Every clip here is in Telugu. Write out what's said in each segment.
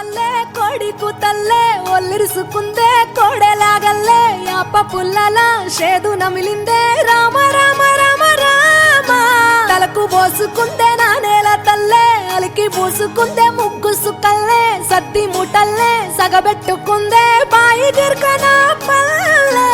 తల్లే కొడికు తల్లే ఒల్లిరుసుకుందే కోడెలాగల్లే యాప పుల్లల షేదు నమిలిందే రామ రామ రామ రామ తలకు పోసుకుందే నా నేల తల్లే అలికి పూసుకుందే ముగ్గు సుక్కల్లే సద్ది ముటల్లే సగబెట్టుకుందే బాయి గిర్కన పల్లె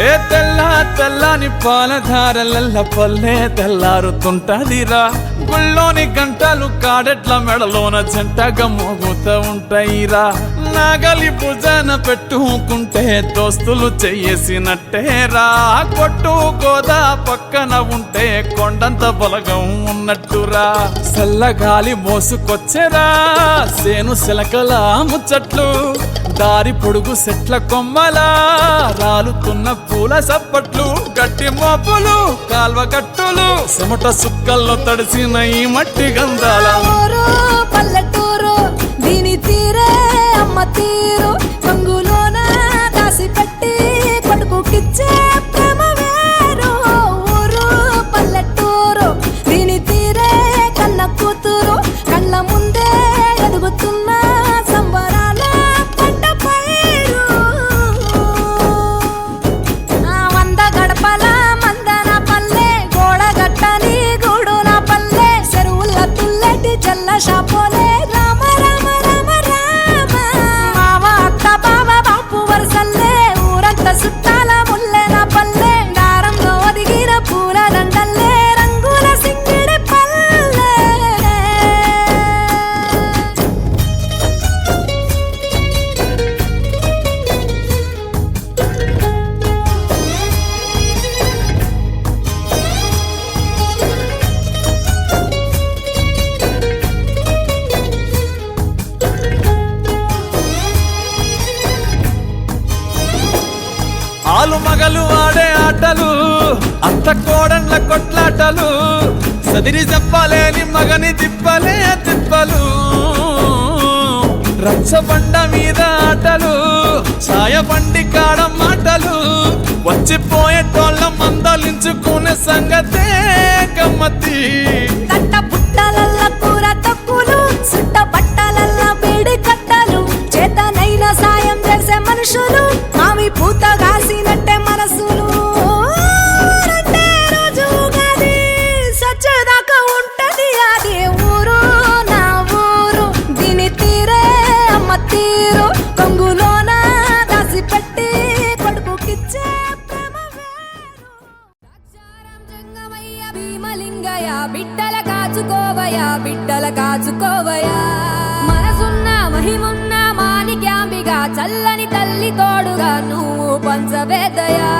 ఏ తెల్ల తెల్లని పాలధారలల్ల పల్లె తెల్లారుతుంటదిరా గుళ్ళోని గంటలు కాడెట్ల మెడలోన జంటగా మోగుతూ ఉంటాయిరా నాగలి భుజాన పెట్టుకుంటే దోస్తులు చెయ్యేసినట్టేరా కొట్టు గోదా పక్కన ఉంటే కొండంత బలగం ఉన్నట్టురా చల్లగాలి మోసుకొచ్చెరా సేను శిలకల ముచ్చట్లు దారి పొడుగు సెట్ల కొమ్మలా రాలుతున్న పూల సప్పట్లు గట్టి మోపులు కాల్వ గట్టులు చెమట సుక్కల్లో తడిసిన ఈ మట్టి గంధాల పల్లెటూరు దీని తీరే అమ్మ తీరు కొంగులోన దాసి పెట్టి కొడుకుకిచ్చే ప్రేమ వేరు ఊరు పల్లెటూరు దీని తీరే కన్న కూతురు కళ్ళ ముందే ఎదుగుతున్న సంబరాల పంట పైరు వంద గడపల మందన పల్లె గోడ గట్టని గూడు నా పల్లె చెరువుల తుల్లటి జల్ల షాపోలే రామ రామ రామ రామ మావ అత్త బావ బాపు వరసల్లే ఊరంత సుట్టాల ముల్లె నా పల్లె దారంలో ఒదిగిన పూల దండల్లే రంగుల సింగిడి పల్లె ఆలు మగలు ఆడే ఆటలు అంత కోడండ్ల కొట్లాటలు సదిరి చెప్పలేని మగని తిప్పలే తిప్పలు రచ్చబండ మీద ఆటలు ఛాయ బండి కాడ మాటలు వచ్చిపోయేటోళ్ళ మందలించుకునే సంగతే గమ్మతి కట్ట పుట్టలల్ల కూర తక్కులు సుట్ట పట్టలల్ల వేడి కట్టలు చేతనైన సాయం చేసే మనుషులు మామి పూత కాసినట్టే మనసులు అంటే రోజు గది సచ్చేదాకా ఉంటది అది ఊరు నా ఊరు దీని తీరే అమ్మ తీరు కొంగులోన దాసి పెట్టి కొడుకుకిచ్చే ప్రేమ వేరు ద్రాక్షారం జంగమయ్య భీమలింగయ్య బిడ్డల కాచుకోవయ్యా బిడ్డల కాచుకోవయ్యా మనసున్న మహిమున్న మాణిక్యాంబిగా చల్లని తల్లి తోడుగా నువ్వు పంచవేదయా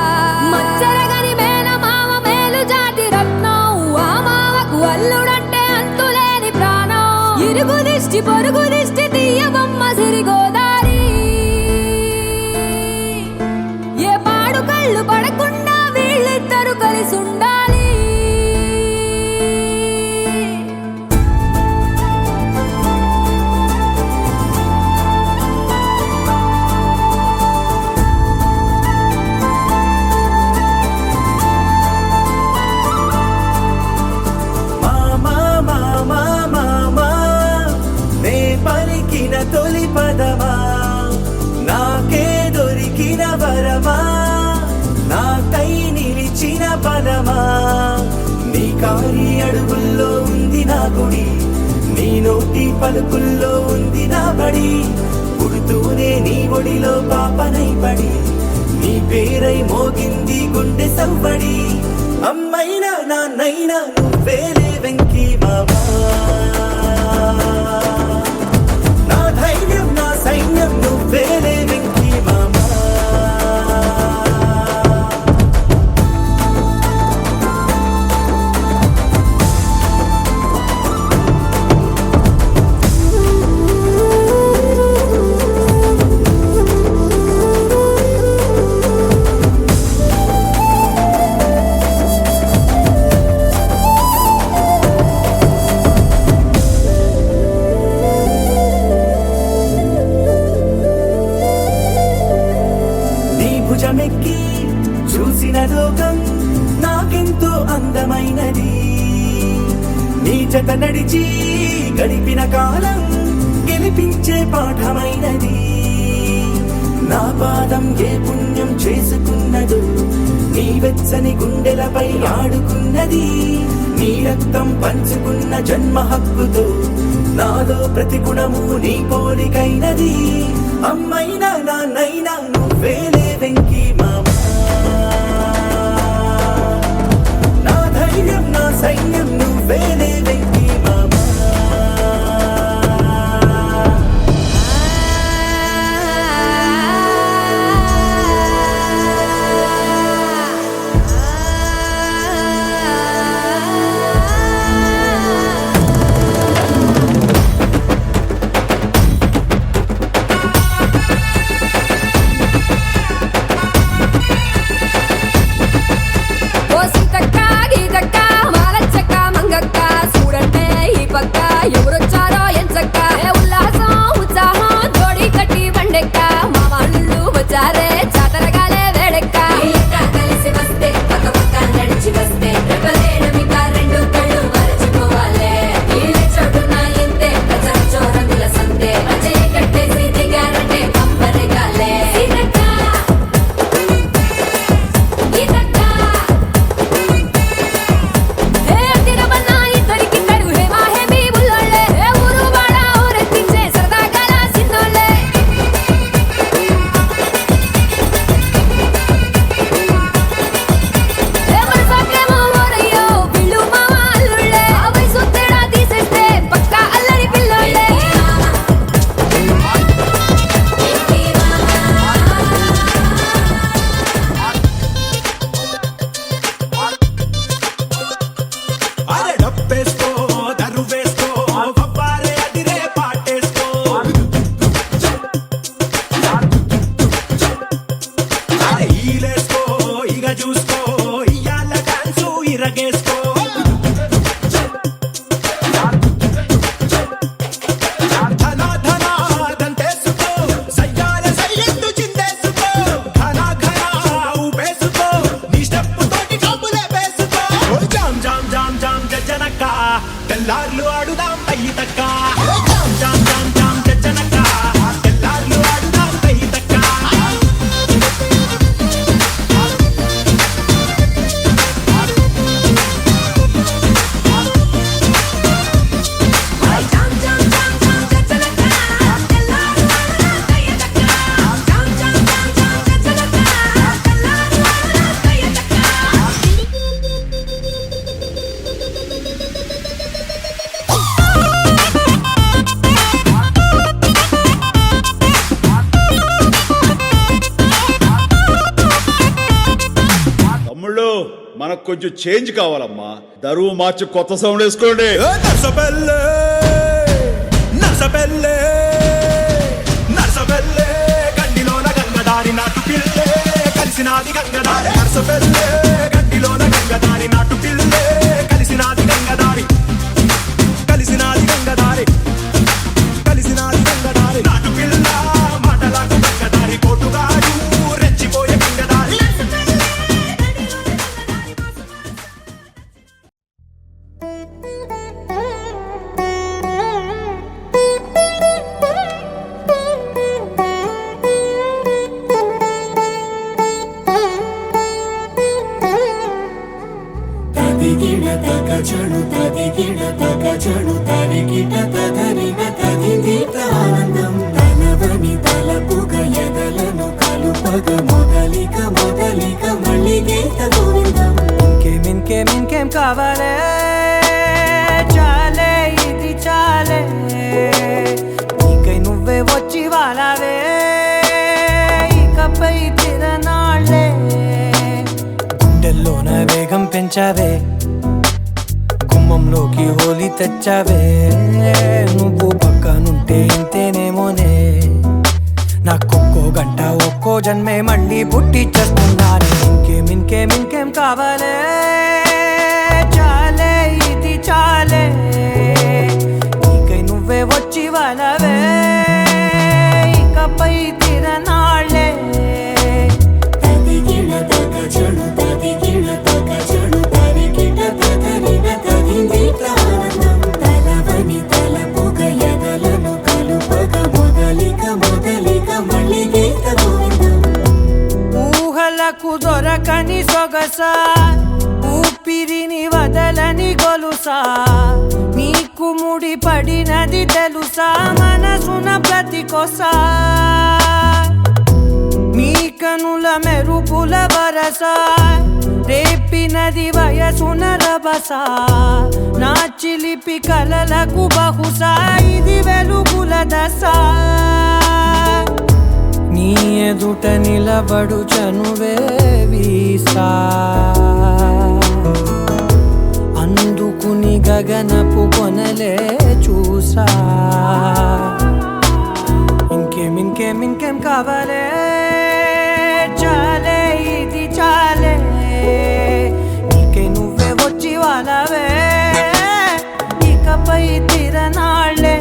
మచ్చరగని మేన మామ మేలు జాతి రత్నం ఆ మామకు అల్లుడంటే అంతులేని ప్రాణం ఇరుగు దిష్టి పొరుగు దిష్టి తీయబొమ్మ సిరిగోదారి ఏ పాడు కళ్ళు పడకుండా వీళ్ళిద్దరు కలిసి ఉండాలి తొలి పదమా నాకే దొరికిన వరమా నాకై నిలిచిన పదమా నీ కారి అడుగుల్లో ఉంది నా గుడి నీ నోటి పలుకుల్లో ఉంది నా బడి పుడుతూనే నీ ఒడిలో పాపనై పడి నీ పేరై మోగింది గుండె సవ్వడి అమ్మైనా నాన్నైనా నువ్వేలే వెంకీ మామా ధైర్యం నా సైన్యం నువ్వేలే వెంకీ మామా భుజమెక్కి చూసిన లోకం నాకెంతో అందమైనది నీ జత నడిచి గడిపిన కాలం గెలిపించే పాఠమైనది. నా పాదం ఏ పుణ్యం చేసుకున్నదో నీ వెచ్చని గుండెలపై ఆడుకున్నది. నీ రక్తం పంచుకున్న జన్మ హక్కుతో నాలో ప్రతి గుణము నీ పోలికైనది. అమ్మైనా నాన్నైనా నువ్వేలే వెంకీ మామా, నా ధైర్యం నా సైన్యం నువ్వేలే వెంకీ మామా. ఓ సీతక్క గీతక్క మాలచ్చక్క మంగక్క చూడంటే ఈ పక్క ఎవరొచ్చారో ఎంచక్క ఏ ఉల్లాసం ఉత్సాహం జోడి కట్టి బండెక్క మా వాళ్ళు వచ్చారే జాతరగాలే వేడెక్క కలిసి వస్తే పక్క పక్క నడిచి వస్తే రెప్పలేనమిక రెండు కళ్ళు మరచిపోవాలే ఈ చోటున ఇంతే ప్రజల చోరంగుల సంతే అజయ్ కట్టేసి దిగారంటే కంపరగాలే సీతక్క గీతక్క ఏ తిరవన్న ఇద్దరికిద్దరు హేమా హేమీ బుల్లోళ్ళే ఏ ఊరు వాడ ఊరెత్తించే సరదాగాల సిన్నోళ్ళే ఏ మనసాకేమో ఓరయ్యో వీళ్ళు మామ అల్లుళ్ళే ఆ వయసు తేడా తీసేస్తే పక్కా అల్లరి పిల్లోళ్ళే అరే డప్పేసుకో దరువేసుకో వవ్వారే అదిరే పాటేసుకో. అరే ఈలేసుకో ఇగ చూసుకో ఇయ్యాల డాన్సు ఇరగేసుకో. ధనా ధనా దంతేసుకో సయ్యాల సయ్యట్టు చిందేసుకో. ఘనా ఘనా ఊపేసుకో నీ స్టెప్పు తోటి కబులే వేసుకో. జామ్ జామ్ జామ్ జామ్ జనక తెల్లార్లు ఆడుదాం పయ్యి తక్క. జామ్ జామ్ జామ్ జామ్ జనక తెల్లార్లు ఆడుదాం పయ్యి తక్క. జామ్ జామ్ జామ్ జామ్ జచ్చలక్క తెల్లారు వాడన కయ్యటక్క జామ్ జామ్ జామ్ జామ్ జచ్చలక్క తెల్లారు వాడన కయ్యటక్క తమ్ముళ్ళు మనకు కొంచెం చేంజ్ కావాలమ్మా. దరువు మార్చి కొత్త సౌండ్ వేసుకోండి. నర్సబెల్లే నర్సబెల్లే నర్సబెల్లే గండిలోన గంగదారి నాటు పిల్లే కలిసినాది గంగదారి. నర్సబెల్లే గండిలోన గంగదారి నాటు పిల్లే కలిసినాది గంగదారి. కలిసినాది గంగదారి కలిసినాది గంగదారి నాటు పిల్ల మాటలాకు గంగదారి. కోటుగాడు రెచ్చిపోయే గంగదారి. తదిగిడ తగజడు తదిగిడ తగజడు తరిగిట తదరిన తదిగిట ఆనందం తలవని తలపుగ ఎదలను కలుపగ మొదలిక మొదలిక మళ్ళీ గీత గోవిందం. ఇంకేం కావాలే చాలే ఇది చాలే నీకై నువ్వే వచ్చి వాలావే ఇకపై తిరనాళ్ళే గుండెల్లోన వేగం పెంచావే గుమ్మంలోకి హోలీ తెచ్చావే నువ్వు పక్కనుంటే ఇంతేనేమోనే నాకొక్కో గంట ఒక్కో జన్మే మళ్ళీ పుట్టి చేస్తున్నాను ఇంకేం కావాలే చాలే ఇది చాలే నీకై నువ్వే వచ్చి వాలవే ఇకపై తిరనాళ్ళే తదిగిడ తగజడు తరిగిట తదరిన తదిగిట ఆనందం వరసా ఊపిరిని వదలని గొలుసా నీకు ముడి పడినది తెలుసా మనసున ప్రతి కొసా నీ కనుల మెరుపుల వరస రేపినది వయసున రభస నా చిలిపి కలలకు బహుశా ఇది వెలుగుల దశ నీ ఎదుట నిలబడు చనువే వీసా అందుకుని గగనపు కొనలే చూసా ఇంకేం కావాలే చాలే ఇది చాలే నీకే నువ్వే వచ్చి వాళ్ళవే ఇకపై తిరనాళ్ళే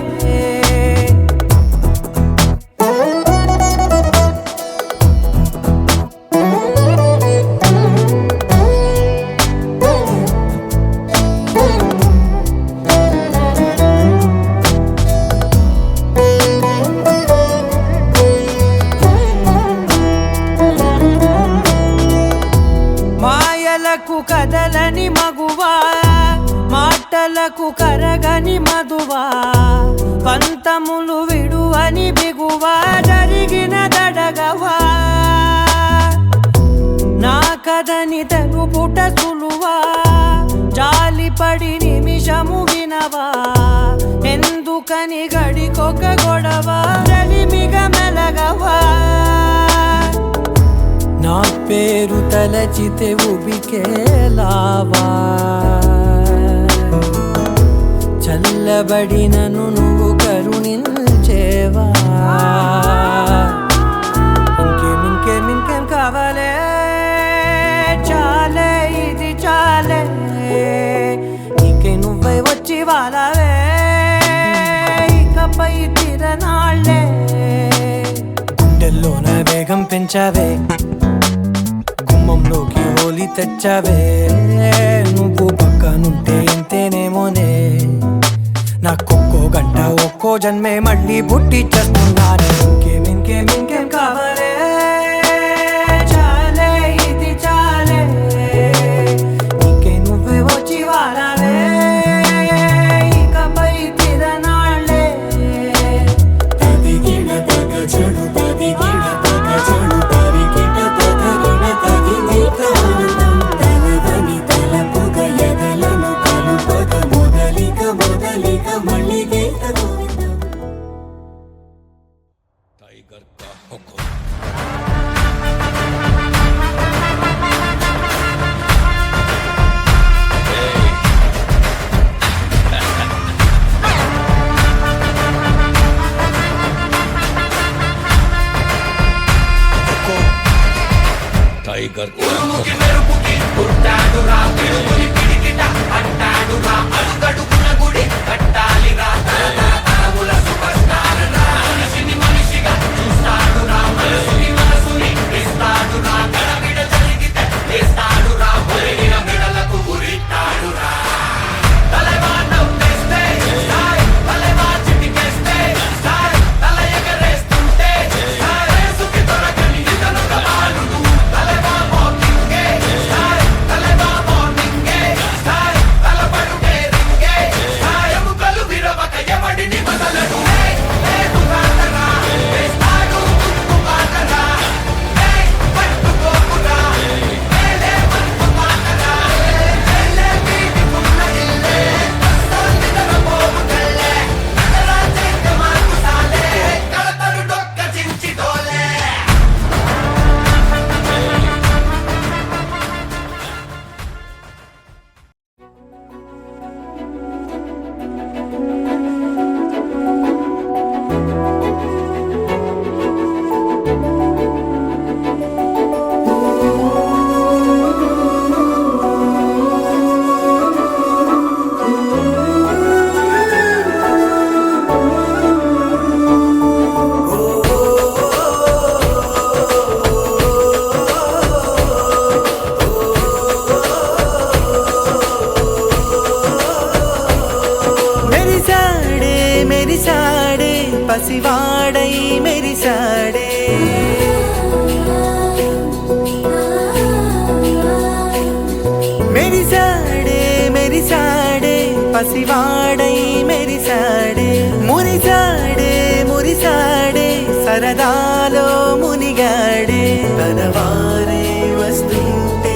మాయలకు కదలని మగువా మాటలకు కరగని మధువా పంతములు విడువని బిగువా జరిగిన దడగవా నా కథని తెలుపుట సులువా జాలిపడి నిమిషము వినవా ఎందుకని గడికొక గొడవ రలిమిగ మెలగవా నా పేరు తలచితే ఉబికేలావా చల్లబడినను నువ్వు కరుణించేవా ఇంకేం కావాలే చాలే ఇది చాలే నీకే నువ్వే వచ్చి వాళ్ళవే ఇకపై తిరనాళ్ళే గుండెల్లోన వేగం పెంచావే గుమ్మంలోకి హోలీ తెచ్చావే నువ్వు పక్కనుంటే ఇంతేనేమోనే నాకొక్కో గంట ఒక్కో జన్మే మళ్ళీ పుట్టి చేస్తున్నానే ఇంకేం కావాలే చాలే ఇది చాలే నీకే నువ్వే వచ్చి వాళ్ళవే ఇకపై తిరనాళ్ళే తదిగిన తగ చెడు తదిగిన తగ చెడు తరిగిన తగగిన తగిన ఆనందం తలదని తలపుగ ఎదలను కలుపగ మొదలిక మళ్ళీ గీత గోవిందం టైగర్ కా హుకుం టైగర్ కా హుకుం పసివాడై మెరిసాడే విరిసాడే పసివాడై మెరిసాడే మురిసాడే మురిసాడే సరదాలో మునిగాడే తనవారే వస్తుంటే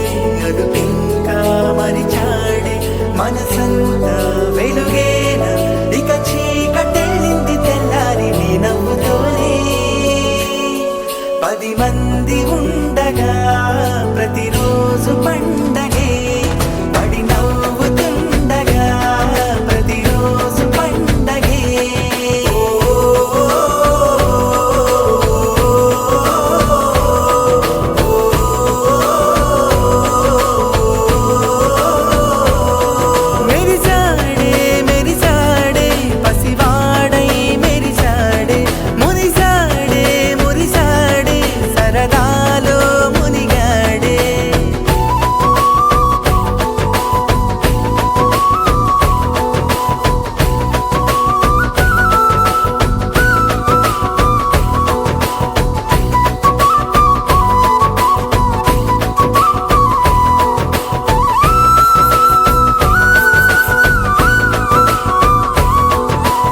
అదుపింకా మరిచాడే మనసంతా వెలుగేన ఇక చీకటెళ్ళింది తెల్లారి నీ నవ్వుతోనే 10 మంది ఉండగా ప్రతిరోజు పండగే పడి నవ్వుతుండగా ప్రతిరోజు పండగే మెరిసాడే మెరిసాడే పసివాడై మెరిసాడే మురిసాడే మురిసాడే సరదాలో మునిగాడే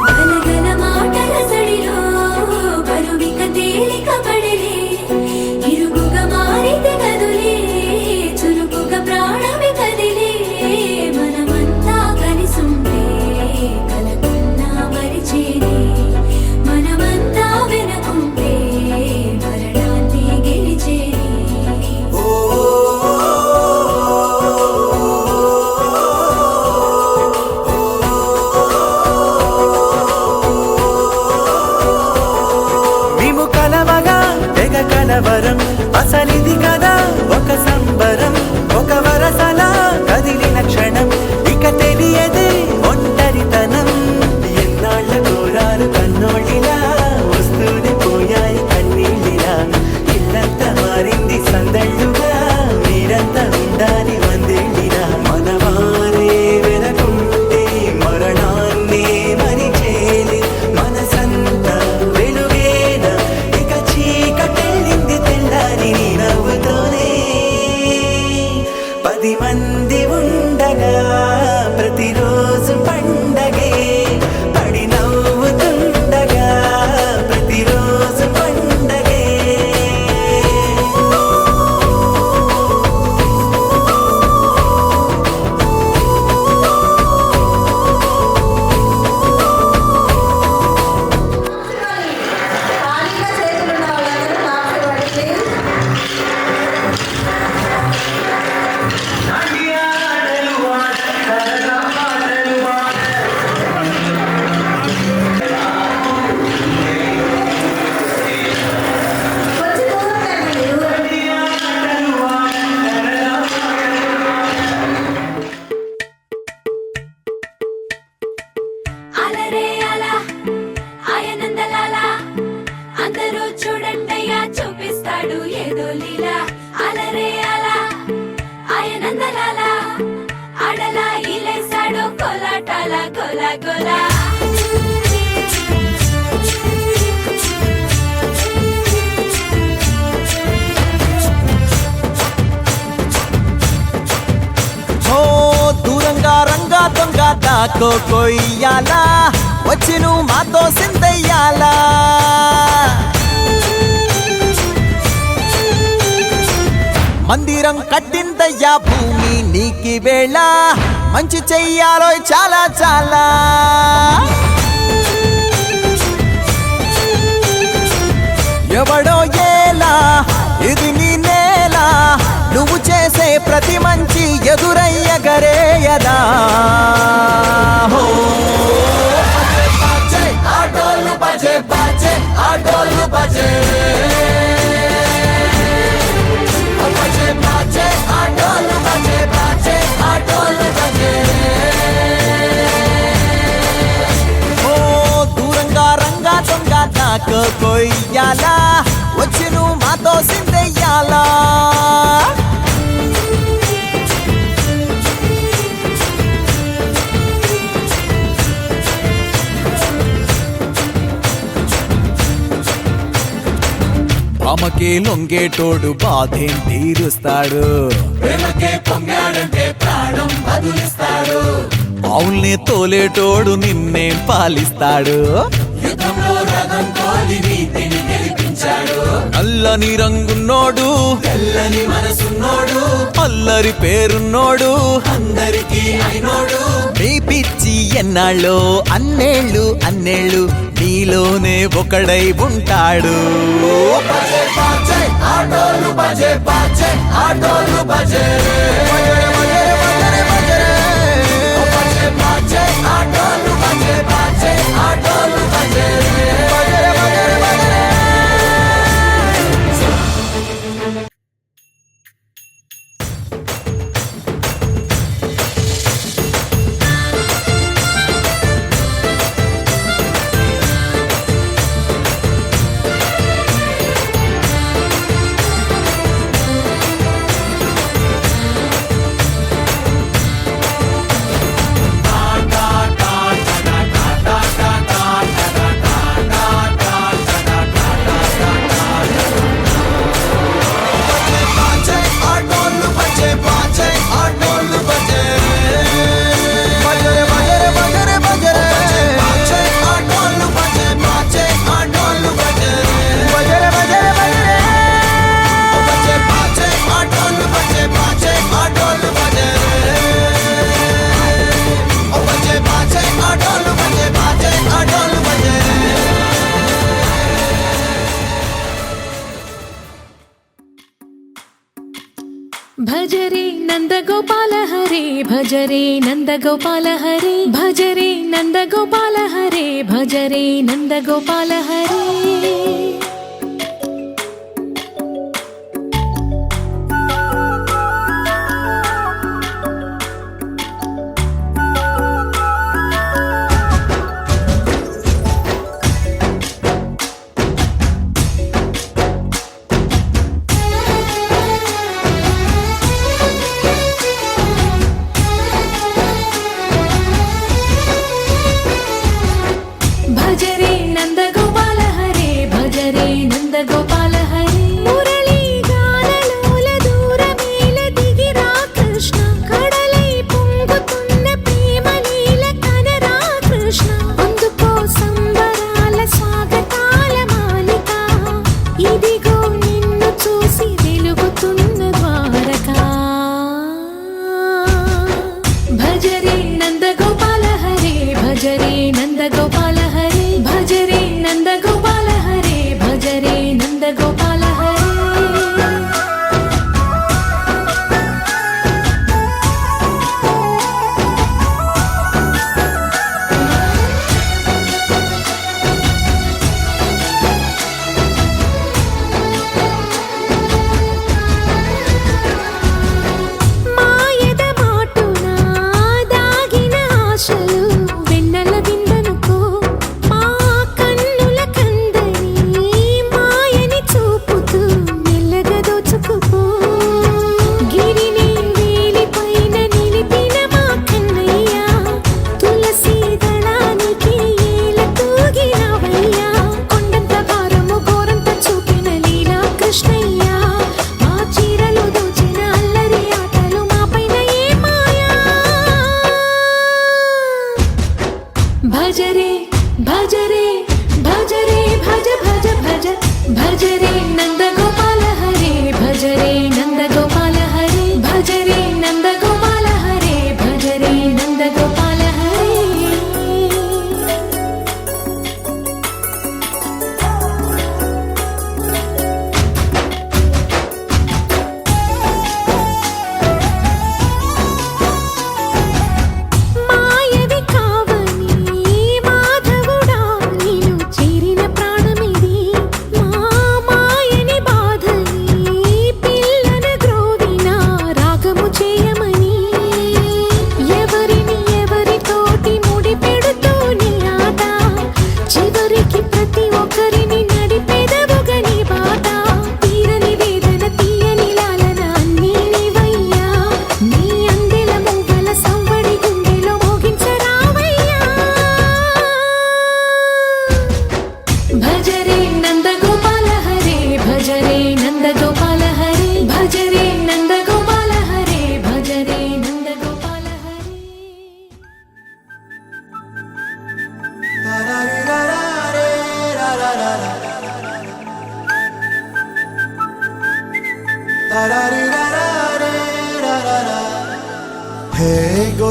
గలగల మాటల సడిలో బరువిక తేలిక పడలే ఇరుగుగా మారితే కదులే చురుకుగా ప్రాణమి కదిలే మనమంతా కలిసుంటే కలకున్నా మరిచేనే మనమంతా వెనకుంటే మరణాన్ని గెలిచేనే మేము కలవగా తెగ కలవరం అసలిది కదా ఒక సంబరం ఒక వరసలా కదిలిన క్షణం ఇక తెలియదే ఒంటరితనం ఎన్నాళ్ళ కోరారు కన్నోళ్ళిలా వస్తూనే పోయాయి కన్నీళ్ళిలా ఇల్లంతా మారింది సందళ్ళుగా మీరంతా ఉండాలి వందేళ్ళిలా మనవారే వెనకుంటే మరణాన్ని మరిచేలి మనసంతా వెలుగేన ఇక చీకటెళ్ళింది తెల్లారి నీ నవ్వుతోనే 10 మంది ఉండగా ప్రతిరోజు పండగే పడి నవ్వుతుండగా ప్రతిరోజు పండగే అలరే అలా ఆయనందలాలా అందరూ చూడండయ్యా చూపిస్తాడు ఏదో లీలా అలరే అలా ఆయనందలాలా అడలా ఇలేసాడు కోలాటాల గోలా గోలా ఓ దూరంగా రంగా దొంగ దాకో కొయ్యాలా వచ్చి నువ్వు మాతో సిందయ్యాలా మందిరం కట్టిందయ్యా భూమి నీకి వేళ మంచి చెయ్యాలో చాలా చాలా ఎవడో ఏలా ఇది నీ నేల నువ్వు చేసే ప్రతి మంచి ఎదురయ్యగరేయదా హో బజే ఆటోలు బజే బజే ఆటోలు బజే బజే బజే ఆటోలు బజే బజే ఆటోలు బజే ఓ దూరంగా రంగా దొంగ దాకో కొయ్యాలా వచ్చి నువ్వు మాతో సిందెయ్యాలా ప్రేమకే లొంగేటోడు బాధేం తీరుస్తాడు. ప్రేమకే పొంగాడంటే ప్రాణం బదులిస్తాడు. ఆవుల్ని తోలేటోడు నిన్నేం పాలిస్తాడు. యుద్ధంలో రథం తోలి నీతిని గెలిపించాడు. నల్లని రంగున్నోడు తెల్లని మనసున్నోడు అల్లరి పేరున్నోడు అందరికీ అయినోడు. నీ పిచ్చి ఎన్నాళ్ళో అన్నేళ్ళు అన్నేళ్ళు నీలోనే ఒకడై ఉంటాడు. బజే బాజే ఆటోలు బజే బాజే ఆటోలు బజే బజే బాజే ఆటోలు బజే బాజే ఆటోలు బజే. భజరే నందగోపాల హరే భజరే నందగోపాల హరే భజరే నందగోపాల హరే భజరే నందగోపాల హరే. భజరే నందగోపాల హరే భజరే నందగోపాల హరే. మురళీ గానలోల దూరమేల దిగిరా కృష్ణ కడలై పొంగుతున్న ప్రేమ లీల కనరా కృష్ణ. అందుకో సంబరాల స్వాగతాల మాలిక ఇదిగో నిన్ను చూసి వెలుగుతున్న ద్వారకా. భజరే నందగోపాల హరే భజరే నందగోపాల హరే భజరే నందగోపాల హరే భజరే నందగోపాల హరే. మాయద మాటున దాగిన ఆశలు వెన్నెల విందనుకో. మా కన్నుల కందని మాయని చూపుతూ మెల్లగా దోచుకుపో. గిరిని వేలిపైన నిలిపిన మా కన్నయ్య తులసి దళానికి ఏల తూగినవయ్యా. కొండంత భారము గోరంత చూపిన లీలా కృష్ణయ్య మా చీరలు దోచిన అల్లరి ఆటలు మా పైన ఏ మాయా. భజరే భజరే భజరే భజ భజ భజ భజరే నందగోపాల హరే భజరే నందగోపాల హరే భజరే నందగోపాల హరే భజరే నందగోపాల హరే. మాయవి కావని మాధవుడా నీను చేరిన ప్రాణమిది. మా మాయని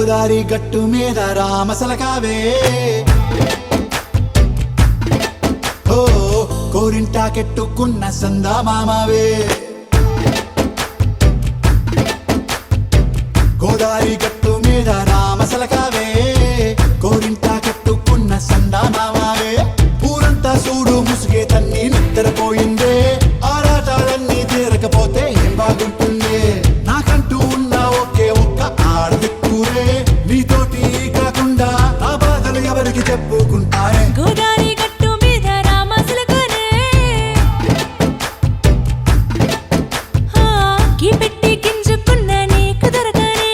గోదారి గట్టు మీద రామసలకావే ఓ కోరింటాకెట్టుకున్న సందా మామావే గోదారి గట్టు మీద రామసలకావే కోరింటాకెట్టుకున్న సందా మామావే ఊరంతా చూడు ముసుగే తన్ని నిద్రపోయిందే ఆరాటాలన్నీ తీరకపోతే ఏం బాగుంటుంది నాకంటూ ఉన్న ఒకే ఒక్క ఆడదిక్కురే నీతోటి కాకుండా ఆ బాధలు ఎవరికి చెప్పుకుంటారే గోదారి గట్టు మీద రామసలకనే గీ పెట్టి గింజుకున్న నీకు దొరకనే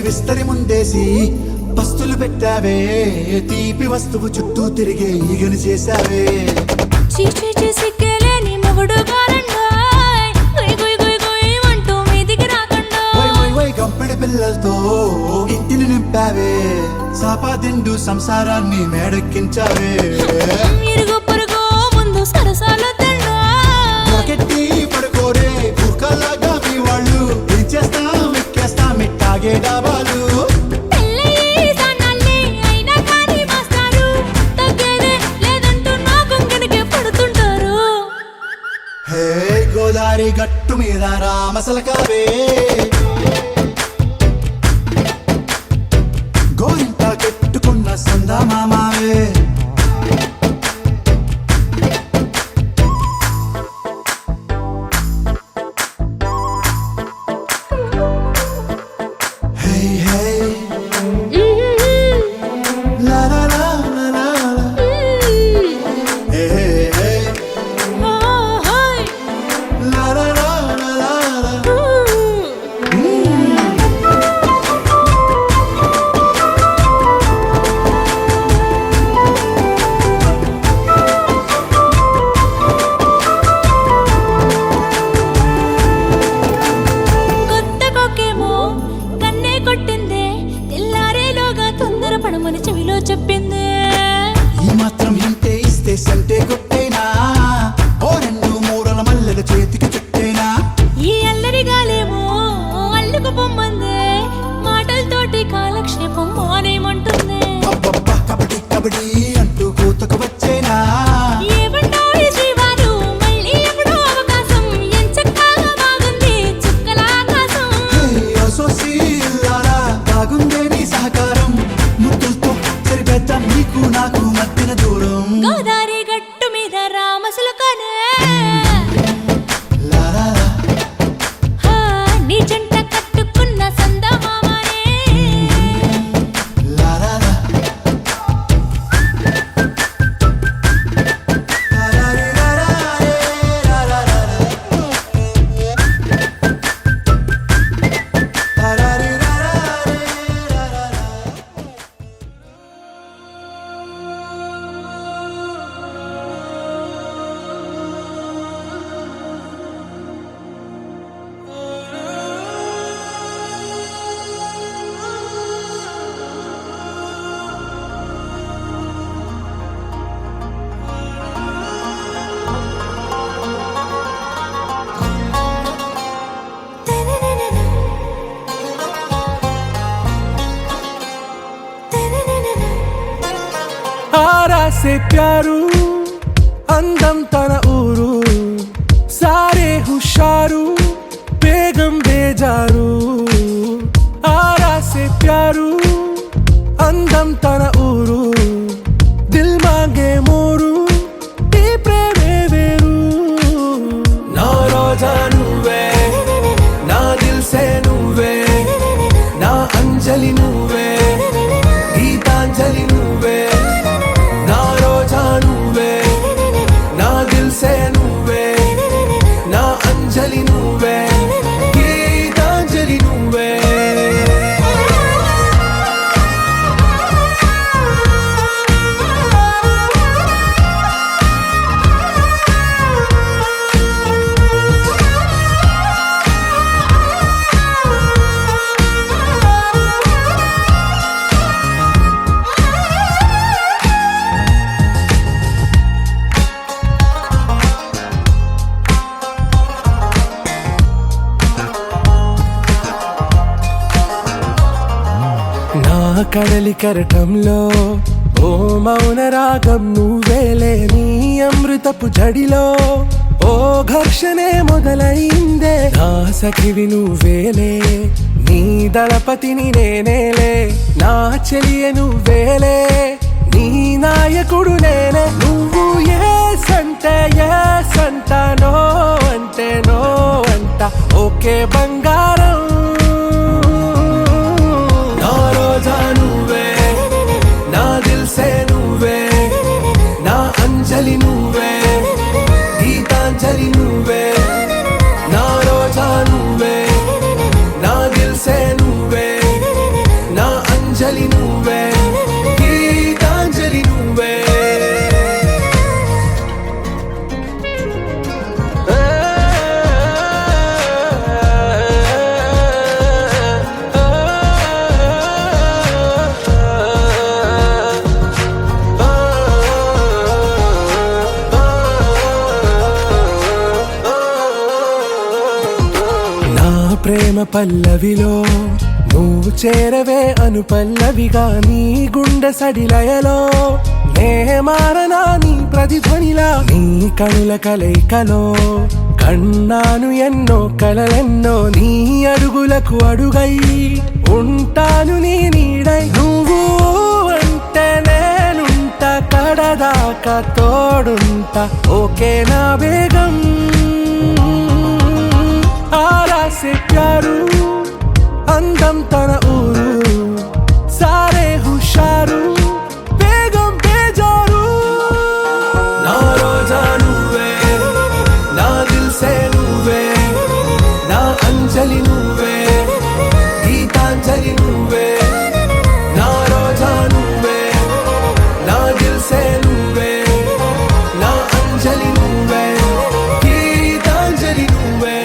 విస్తరి ముందేసి పస్తులు పెట్టావే తీపి వస్తువు చుట్టూ తిరిగే ఈగను చేశావే చీచి సిగ్గలేని మొగుడు గారండాయ్ గుయ్ గుయ్ గుయ్ గుయ్ అంటూ మీదికి రాకండా వై వై వై గంపెడి పిల్లలతో ఇంటిని నింపావే సాపాదిండు సంసారాన్ని మేడెక్కించావే ఇరుగు పొరుగు ముందు సరసాలొద్దండా రాకెట్టి పడుకోరే కుక్కలాగా మీ వాళ్ళు ఏం చేస్తాం ఎక్కేస్తాం మిట్టాగే డాబాలు పెళ్ళయి సన్నాళ్ళే అయినా కానీ మాస్తారు తగ్గేదే లేదంటూ నా కొంగనికే పడుతుంటారు హే గోదారి గట్టు మీద రామసలకావే గోరింట కెట్టుకున్న సందా మామావే హే హే లా లా లా లా లా లా. హే హే హే ఓహోయ్ లా లా లా లా లా లా. కొత్త కొక్కేమో కన్నే కొట్టిందే తెల్లారేలోగా తొందర పడమని చెవిలో చెప్పిందే ఈ మాత్రం హింటే ఇస్తే సంటే కొట్టేనా ఓ రెండు మూరల మల్లెల చేతికి చుట్టేనా ఈ అల్లరి గాలేమో అల్లుకు పొమ్మందే మాటలతోటి కాలక్షేపం మానేమంటుంది అబ్బబ్బా కబడ్డీ కబడ్డీ అంటూ కూతకు వచ్చేనా ఏమంటావు శ్రీవారు మళ్ళీ ఎప్పుడో అవకాశం ఎంచక్కాగా బాగుంది చుక్కల ఆకాశం హే అసోసి ఇల్లారా బాగుందే నీ సహకారం ముద్దులతో సరిపెద్దాం నీకు నాకు మధ్యన దూరం గోదారి గట్టు మీద రామసులకనే లా లా లా. నీ జంట కట్టుకున్న సందమామనే లా లా లా. లా లా రే లా లా రే లా లా లా లా. లా లా రే లా లా రే లా లా లా. आरा से प्यारू అందం తన ఊరు సారే హుషారు బేగం బేజారు ఆరా సే ప్యారు అందం తన ఊరు దిల్ మాంగే మోరు ఈ ప్రేమే వేరు నా రోజా నువ్వే నా దిల్ సే నువ్వే నా అంజలి నువ్వే గీతాంజలి నువ్వే నా రోజా నువ్వే నా దిల్ సే నువ్వే నా అంజలి నువ్వే గీతాంజలి నువ్వే నా కడలి కెరటంలో ఓ మౌన రాగం నువ్వేలే, నీ అమృతపు జడిలో ఓ ఘర్షణే మొదలైందే. నా సఖివి నువ్వేలే, నీ దళపతిని నేనేలే, నా చెలియ నువ్వేలే, నీ నాయకుడు నేనే. నువ్వు ఏ సంట నో అంటే నో అంట, ఓకే బంగారం. నా రోజా నువ్వే, నా దిల్సే నువ్వే, నా అంజలి నువ్వే, గీతాంజలి నువ్వే. నా రోజా నువ్వే, నా దిల్సే నువ్వే, నా అంజలి నువ్వే, గీతాంజలి నువ్వే. నా ప్రేమ పల్లవిలో నువ్వు చేరవే అను పల్లవిగా, నీ గుండె సడిలయలో నే మారనా నీ ప్రతిధ్వనిలా. నీ కనుల కలయికలో కన్నాను ఎన్నో కలలెన్నో, నీ అడుగులకు అడుగై ఉంటాను నీ నీడై. నువ్వు అంటే నేనుంట కడదాకా తోడుంటా, ఓకే నా బేగం. ఆరా సే ప్యారు అందం తన ఊరు, సారే హుషారు బేగం బేజారు. నా రోజా నువ్వే, నా దిల్సే నువ్వే, నా అంజలి నువ్వే, గీతాంజలి నువ్వే. నా రోజా నువ్వే, నా దిల్సే నువ్వే, నా అంజలి నువ్వే, గీతాంజలి నువ్వే.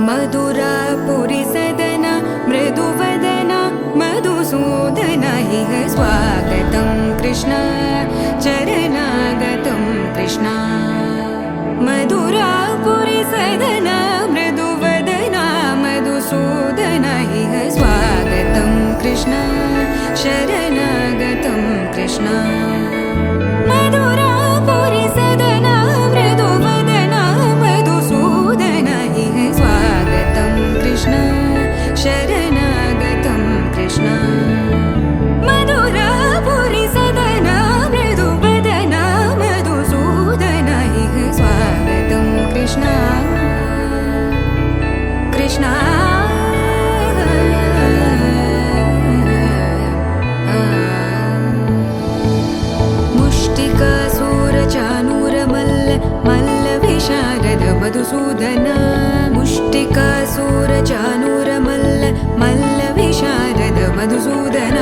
मधुरापुरी सदन मृदुवदन मधुसूदन इह स्वागतं कृष्ण चरणागतं कृष्ण मधुरापुरी सदन मृदुवदन मधुसूदन इह स्वागतं कृष्ण शरणागतं कृष्ण मधुरापुरी सदन मृदुवदन मधुसूदन इह स्वागतं कृष्ण शरणागतं कृष्ण मधुरापुरी सदन मृदुवदन मधुसूदन इह स्वागतं कृष्ण कृष्ण मुष्टिकासूरचानूरमल्ल मल्लविशारद मधुसूदन मुष्टिकासूरचानूरमल्ल मल्लविशारद मधुसूदन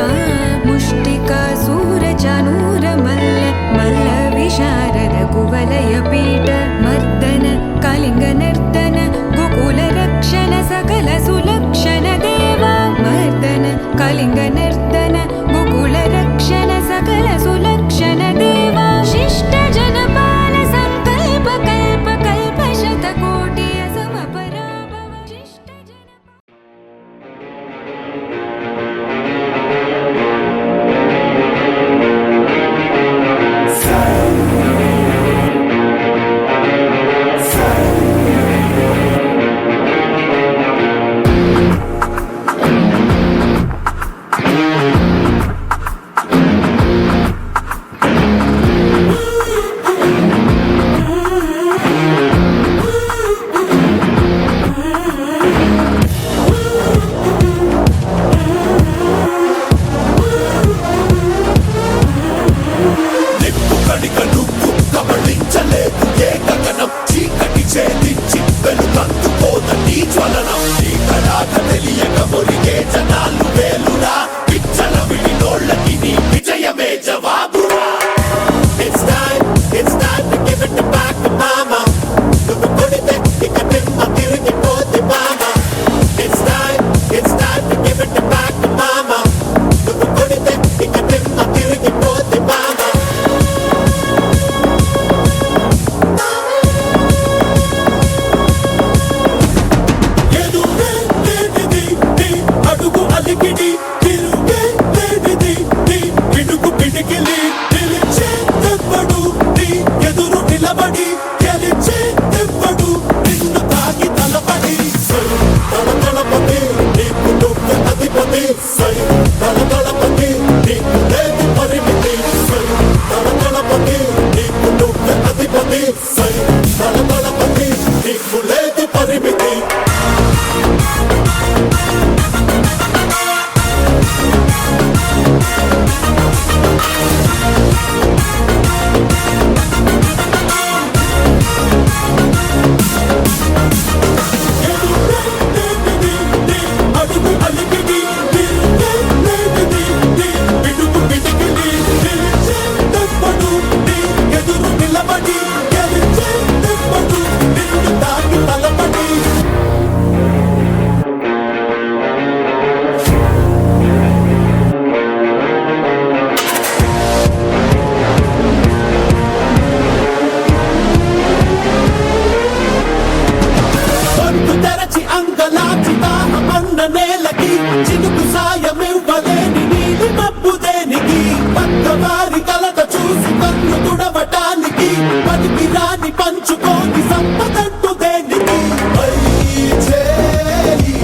मुष्टिकासूरचानूरमल्ल मल्लविशारद कुवलयपीठ मर्दन कलिङ्गनर्दन गोकुलरक्षण सकल सुलक्षण देवा मर्दन कलिङ्गनर्दन गोकुलरक्षण सकल सुलक्षण देवा शिष्ट जनपाल संकल्प कल्प कल्प शतकोटि असमपराभव शिष्ट जनपाल నిప్పు కణిక నువ్వు కబళించలేదు ఏ గగనం చీకటి ఛేదించి వెలుగందుకోద నీ జ్వలనం నీ కడాక తెలియక మురిగే జనాలు వేలురా పిచ్చల విడినోళ్ళకి నీ విజయమే జవాబురా It's time to give it back to mama నువ్వు కొడితే ఇక నిమ్మ తిరిగిపోతే మామ It's time to give it back to mama నువ్వు కొడితే ఇక నిమ్మ తిరిగిపోతే మామ ఎదురే లేనిది నీ అడుగు అలికిడి తిరుగే లేనిది నీ పిడుగు పిడికిలి నిలిచే తెవ్వడు నీ ఎదురు నిలబడి గెలిచే తెవ్వడు నిన్ను తాకి తలపడి సై తలపతి నీకు నువ్వే అధిపతి సై తలపతి నీకు లేదు పరిమితి సై తలపతి నీకు నువ్వే అధిపతి సై తలపతి నీకు లేదు పరిమితి అడుగు అలికిడి తిరుగే లేనిది నీ పిడుగు పిడికిలి నిలిచే తెవ్వడు నీ ఎదురు నిలబడి గెలిచే తెవ్వడు నిన్ను తాకి తలపడి బంధు తెరచి అంగలాచి దాహమన్న నేలకి చినుకు సాయమివ్వలేని నీలి మబ్బు దేనికి పక్కవారి కలత చూసి కన్ను తుడవటానికి పనికి రాని పంచుకోని సంపదంటు దేనికి పై చేయి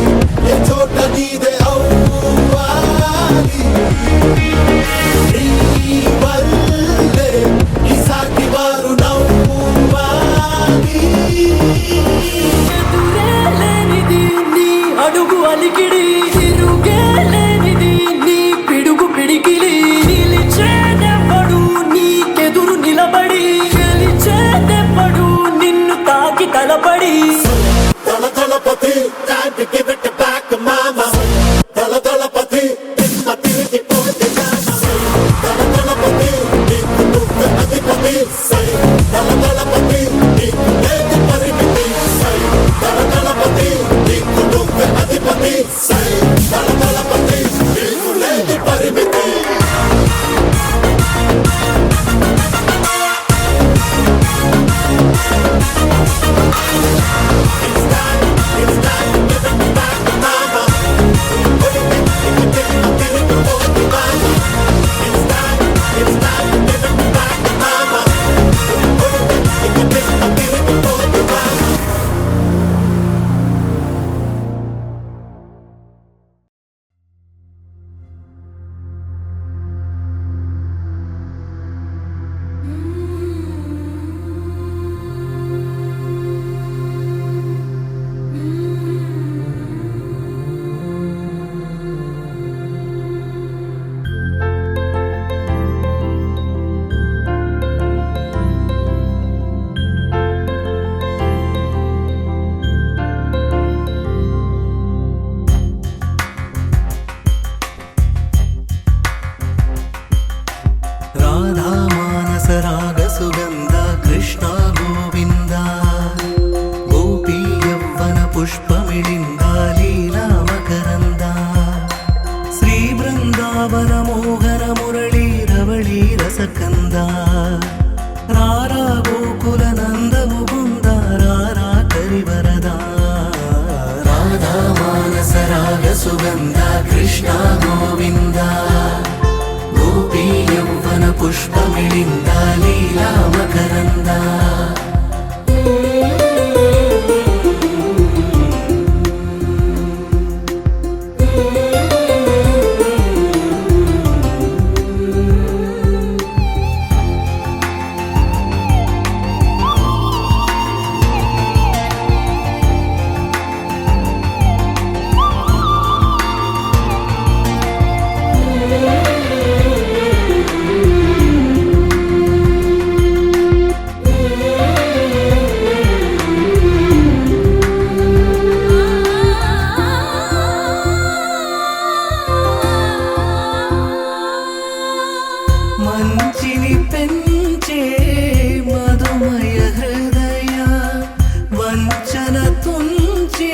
ఏ చోట నీదే అవ్వాలి నీ వల్లే ఈ సాటి వారు నవ్వాలి లేనిది నీ అడుగు అలికిడి తిరుగే లేనిది నీ పిడుగు పిడికిలి నిలిచేదెవ్వడు నీకెదురు నిలబడి గెలిచేదెవ్వడు నిన్ను తాకి తలపడి Thalapathy time to give it back to mama Thalapathy నిమ్మ తిరిగిపోతే మామ తలపతి నీకు నువ్వే అధిపతి సై తలపతి నీకు లేదు పరిమితి సై తలపతి పుష్పమిళింద లీలా మకరంద శ్రీ బృందావన మోహన మురళీ రవళీ రసకంద రారా గోకుల నంద ముకుంద రారా కరివరద రాధా మానస రాగ సుగంధ కృష్ణ గోవింద గోపీ యౌవన పుష్పమిళింద లీలా మకరంద మంచిని పెంచే మధుమయ హృదయ వంచన తుంచే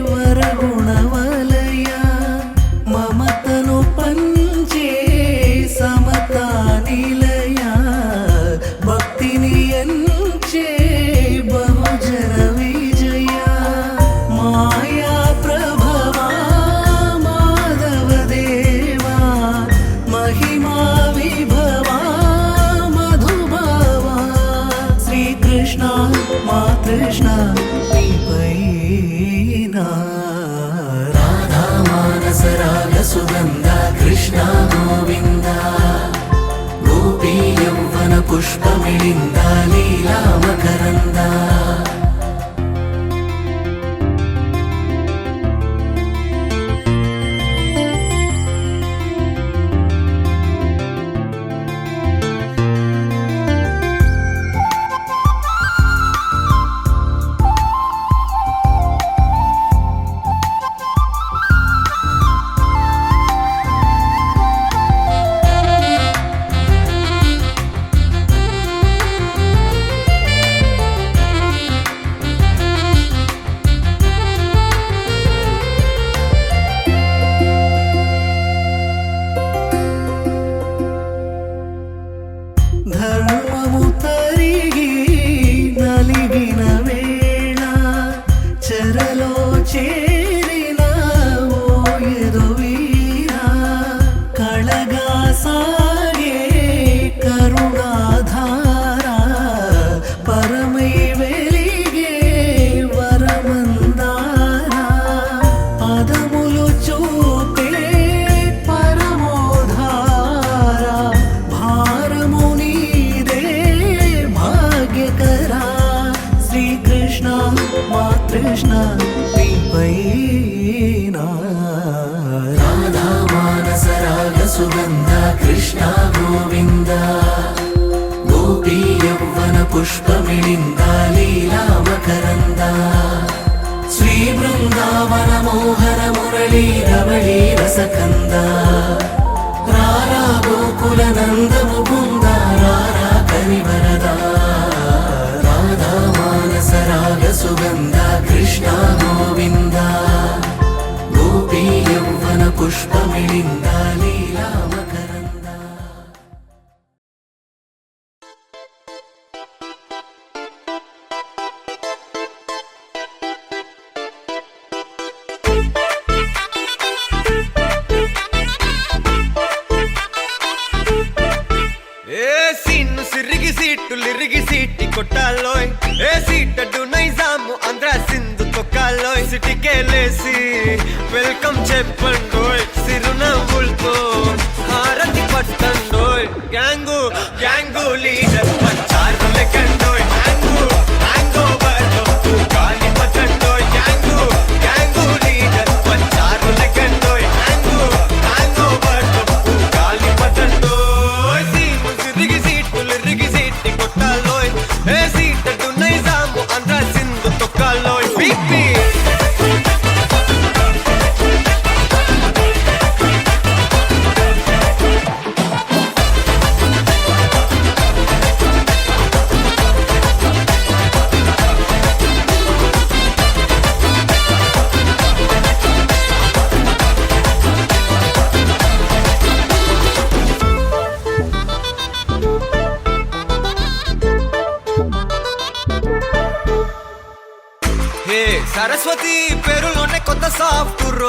వరగుణవలయ మమతను పంచే సమతా నిలయ భక్తిని ఎంచే బహుజన విజయ మాయా ప్రభవా మాధవ దేవా మహిమా విభవా మధుభావా శ్రీకృష్ణ మా కృష్ణ నీపైనా రాధా మానస రాగ సుగంధ కృష్ణ గోవింద గోపీ యౌవన పుష్పమిళింద లీలా మకరంద ధర్మము తరిగి నలిగిన వేళ చెరలో చేరిన ఓయదు వీరా కళగా సాగే కరుణాధార పరమై వెలిగే వరమందార పదములు చూపే పరమోధార భారము నీదే భాగ్యకరా శ్రీకృష్ణ మా కృష్ణ నీపైనా రాధా మానస రాగ సుగంధ కృష్ణ గోవింద గోపీ యౌవన పుష్పమిళింద లీలా మకరంద శ్రీ బృందావన మోహన మురళీ రవళీ రసకంద రారా గోకుల నంద ముకుంద రారా కరివరద రాధా మానస రాగ సుగంధ కృష్ణ గోవింద గోపీ యౌవన పుష్పమిళింద లీలా మకరంద సిరిగి సీటి కొట్టాలోయ్ ఏ సీటడు నైజాము ఆంధ్ర సింధు తొక్కాలోయ్ సిటీకేలేసి వెల్కమ్ చెప్పండోయ్ సిరునవ్వులతో హారతి పట్టండోయ్ గ్యాంగు గ్యాంగు లీడర్ పంచారు లెక్కండోయ్ గ్యాంగు గ్యాంగో బర్లో గాలి పట్టండోయ్ గ్యాంగు గ్యాంగు లీడర్ పంచారు లెక్కండోయ్ గ్యాంగు గ్యాంగో బర్లో గాలి పట్టండోయ్ సిరిగి సీటి కొట్టాలోయ్ ఏ సీటడు నైజాము ఆంధ్ర సింధు తొక్కాలోయ్ పీపీ హే సరస్వతి పేరులోనే కొత్త సాఫ్ట్వేర్,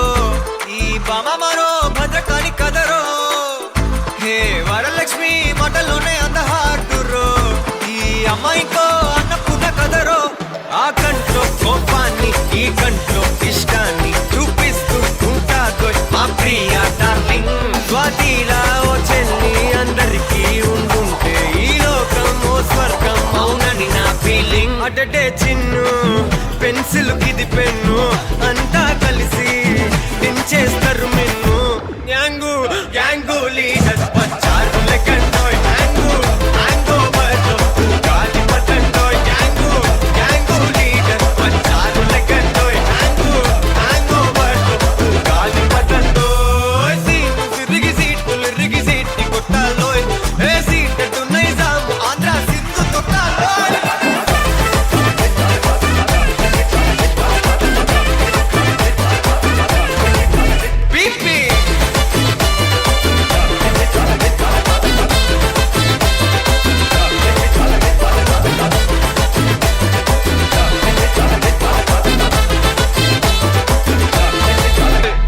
ఈ బామ మరో భద్రకాళి కదరో. హే వరలక్ష్మి మాటలోనే అంద హార్దురో, ఈ అమ్మాయికో అన్నపూర్ణ కదరో. ఆ కంట్లో కోపాన్ని ఈ కంట్లో ఇష్టాన్ని చూపిస్తూ ఉంటాదో మా ప్రియ డార్లింగ్. స్వాతిలా ఓ చెల్లి అందరికీ ఉండుంటే ఈ లోకం ఓ స్వర్గం అవునని నా ఫీలింగ్. అటటే చిన్ను పెన్సిల్ కిది పెన్ను అంతా కలిసి దించేస్తారు మిన్ను. గ్యాంగు గ్యాంగు లీడర్ వచ్చారు లెక్కండోయ్, గ్యాంగు గ్యాంగు బర్లో గాలి పట్టండోయ్. గ్యాంగు గ్యాంగు లీడర్ వచ్చారు లెక్కండోయ్, గ్యాంగు గ్యాంగు బర్లో గాలి పట్టండోయ్. సీటులు రిగి సీటి కొట్టాలోయ్, ఏ సీటు నైజాము ఆంధ్ర సింధు తొక్కాలోయ్. పీపీ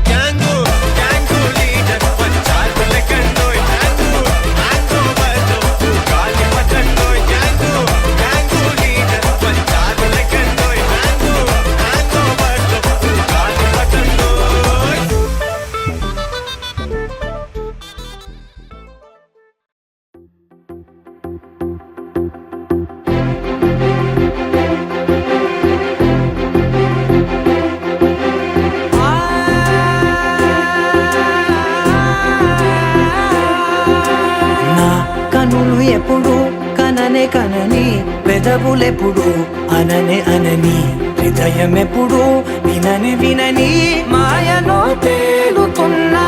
గ్యాంగు గ్యాంగు లీడర్ వచ్చారు లెక్కండోయ్, గ్యాంగు గ్యాంగు బర్లో గాలి పట్టండోయ్. గ్యాంగు గ్యాంగు లీడర్ వచ్చారు లెక్కండోయ్, గ్యాంగు గ్యాంగు బర్లో గాలి పట్టండోయ్. నా కనులు ఎప్పుడు కననే కనని, పెదవులెప్పుడు అననే అనని, హృదయం ఎప్పుడు వినని వినని మాయలో తేలుతున్నా.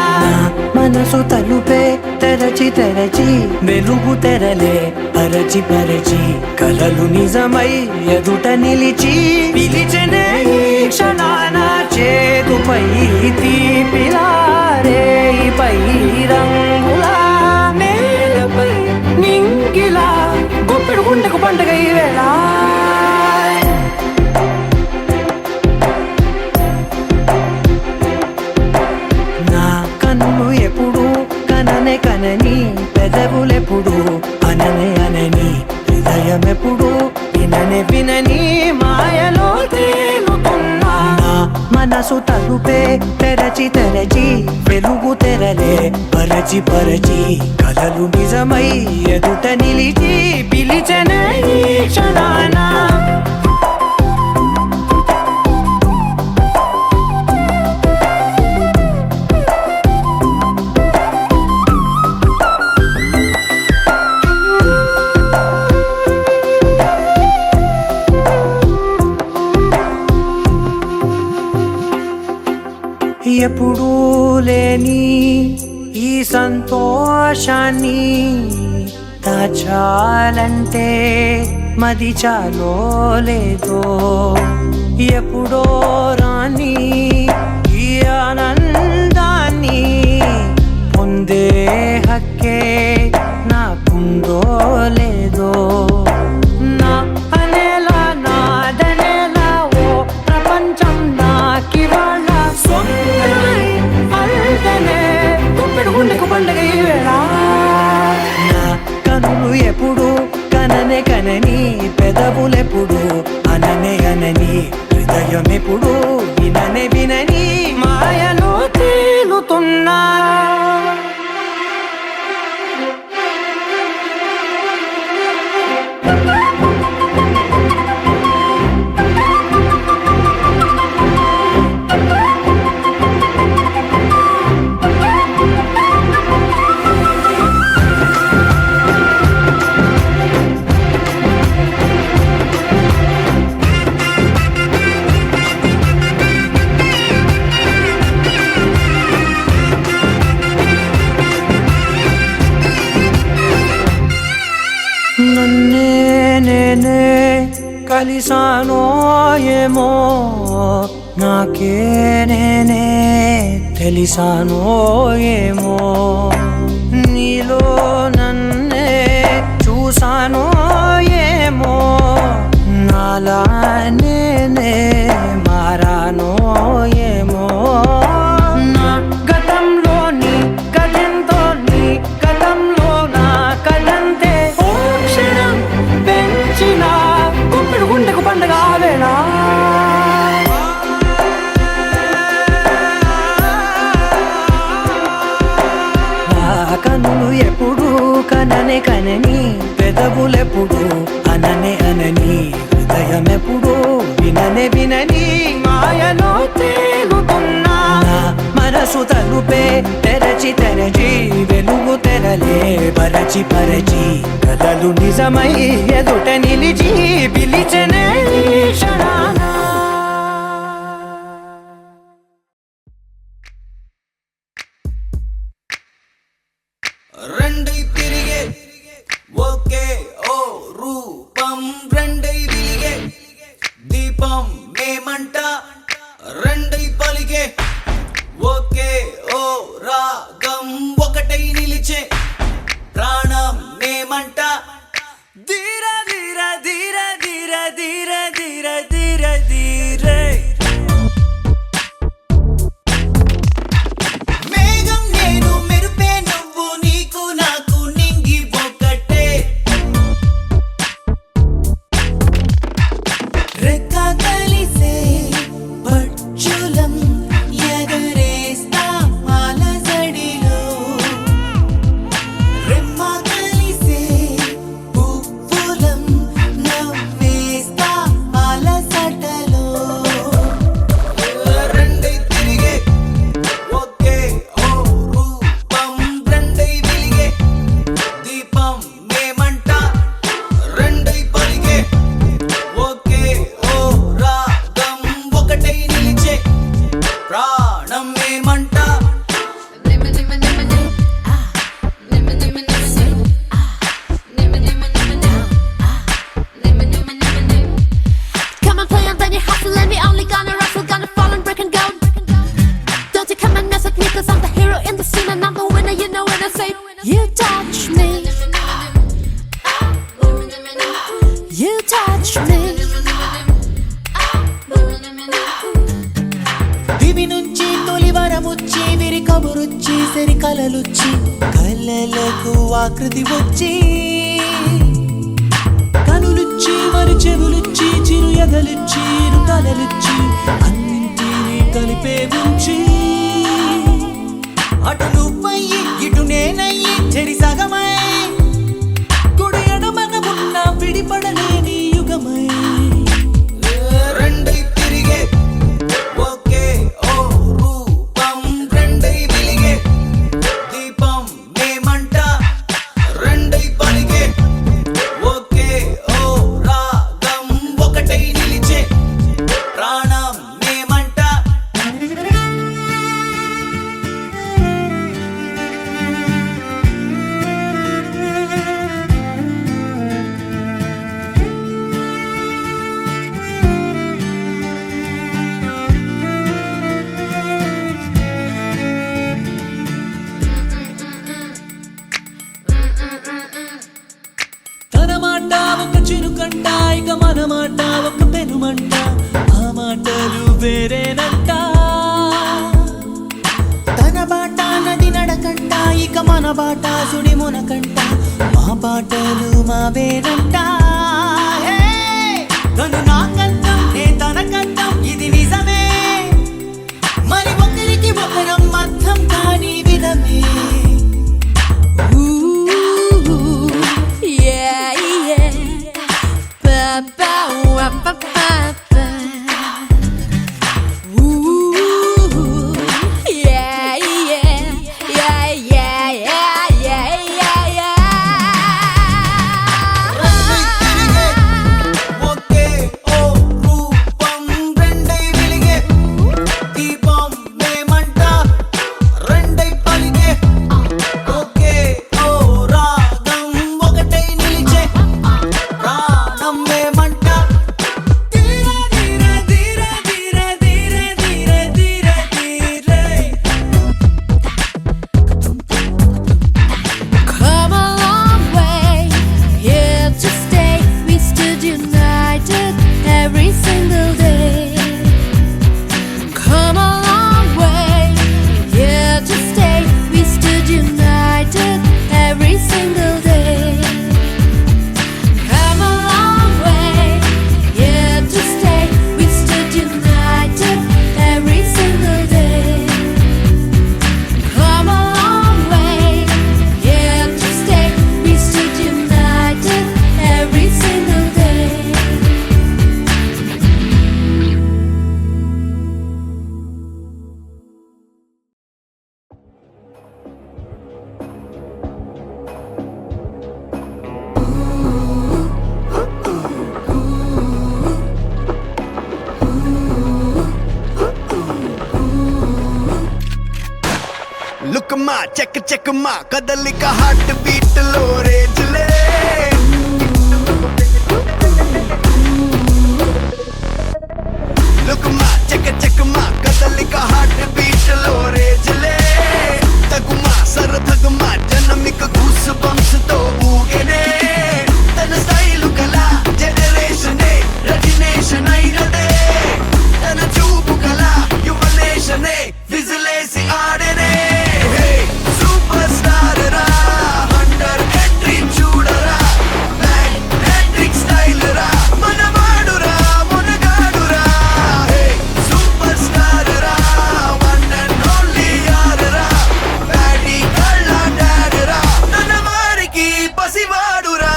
మనసు తలుపే తెరచి తెరచి వెలుగు తెరలే పరచి పరచి కలలు నిజమై ఎదుట నిలిచి పిలిచెనే ఈ క్షణాన చేతుపై తీపిలారే పై రంగులా నేలపై నింగిలా గుప్పెడు గుండెకు పండుగ ఈ వేళ. నా కన్నులు ఎప్పుడు కననే కనని, పెదవులెప్పుడు అననే అనని, హృదయం ఎప్పుడు విననే వినని మాయలో తేలుతున్నా. నా మనసు తలుపే తెరచి తెరచి వెలుగు తెరలే పరచి పరచి కలలు నిజమై ఎదుట నిలిచి పిలిచెనే ఈ క్షణాన. ఎప్పుడూ లేని ఈ సంతోషాన్ని దాచాలంటే మది చాలో లేదో, ఎప్పుడో రాని ఈ ఆనందాన్ని పొందే హక్కే నాకుందో లేదో. నా అనేలా నాదనేలా ఓ ప్రపంచం నాకివాళ సొంతమై అల్దనే గుప్పెడు గుండెకు పండుగ ఈ వేళ. నా కనులు ఎప్పుడు కననే కనని, పెదవులెప్పుడు అననే అనని, హృదయం ఎప్పుడు విననే వినని మాయలో తేలుతున్నా. నన్నే నేనే కలిసానో ఏమో, నాకే నేనే తెలిసానో ఏమో, నీలో నన్నే చూసానో ఏమో, నాలా నేనే కనే కనని పెదవులెప్పుడు అననే అనని హృదయమెప్పుడు విననే వినని మాయలో తేలుతున్నా మనసు తలుపే తెరచి తెరచి వెలుగు తెరలే పరచి పరచి కలలు నిజమై ఎదుట నిలిచి పిలిచనే క్షణాన రెండై తిరిగే ఒకే ఓ రూపం రెండై విలిగే దీపం మేమంట రెండై పలిగే ఒకే ఓ రాగం ఒకటై నిలిచే ప్రాణం మేమంట ధీర ధీర ధీర ధీర ధీర ధీర ధీర ధీరే మేఘం నేను మెరుపే నువ్వు నీకు నాకు నింగి ఒకటే రెక్క కలిసే పక్షులం ఎగరేస్తా అలజడిలో రెమ్మ కలిసే పువ్వులం నవ్వేస్తా అలసటలో రెండై తిరిగే ఒకే ఓ రూపం రెండై వెలిగే దీపం మేమంట రెండై పలిగే ఒకే ఓ రాగం ఒకటై నిలిచే ప్రాణం మేమంట Come and play and then you hustle and we only gonna wrestle, gonna fall and break and go. Don't you come and mess with me, cause I'm the hero in the scene and I'm the winner, you know when I say you touch me. You touch me. దివి నుంచి తొలి వరముచ్చి విరి కబురుచ్చి సరి కలలుచ్చి కలలకు ఆకృతి వచ్చి కనులుచ్చి మరి చెవులుచ్చి చిరు ఎదలుచ్చి ఇరు కలలుచ్చి అన్నింటినీ కలిపే ఉంచి అటు నువ్వయ్యి ఇటు నేనయ్యి చెరి సగమై కుడి ఎడమన ఉన్న విడిపడలేని యుగమై రెండై తిరిగే ఒకే ఓ రూపం రెండై వెలిగే దీపం మేమంట రెండై పలిగే ఒకే ఓ రాగం ఒకటై నిలిచే ప్రాణం మేమంట తన మాట ఒక చిరుకంట ఇక మన మాట ఒక పెనుమంట ఆ మాటలు వేరేనంట తన బాట నది నడకంట ఇక మన బాట సుడి మునకంట మా బాటలు మా వేరంట హే! తను నాకంతం నే తనకంతం ఇది నిజమే మరి ఒకరికి ఒకరం అర్థం కాని విధమే Yeah, yeah. Ba ba wa ba ba ba. Ooh, yeah, yeah, yeah, yeah, yeah, yeah, yeah, yeah. ఒకే ఓ మా చెక్ చెక్ మా కదలిక హార్ట్ బీట్ లో రేజ్లే లుక్ మా చెక్ చెక్ మా కదలిక హార్ట్ బీట్ లో రేజ్లే తగుమా సర తగుమా జనమిక గూస్ బంప్స్ తో ఊగెనే తన స్టైలు కలా జనరేషనే రజినేషన్ అయినదే తన చూపు కలా యువనేషనే విజిలేసి ఆడెనే సూపర్ స్టార్ రా అండర్ ఎంట్రీ చూడరా మ్యాగ్నెటిక్ స్టైల్ రా మనవాడురా మునగాడురా సూపర్ స్టార్ రా వన్ అండ్ ఓన్లీ యార్ రా బ్యాడీ కళ్ళ డాడ్ రా తన వారికి పసివాడురా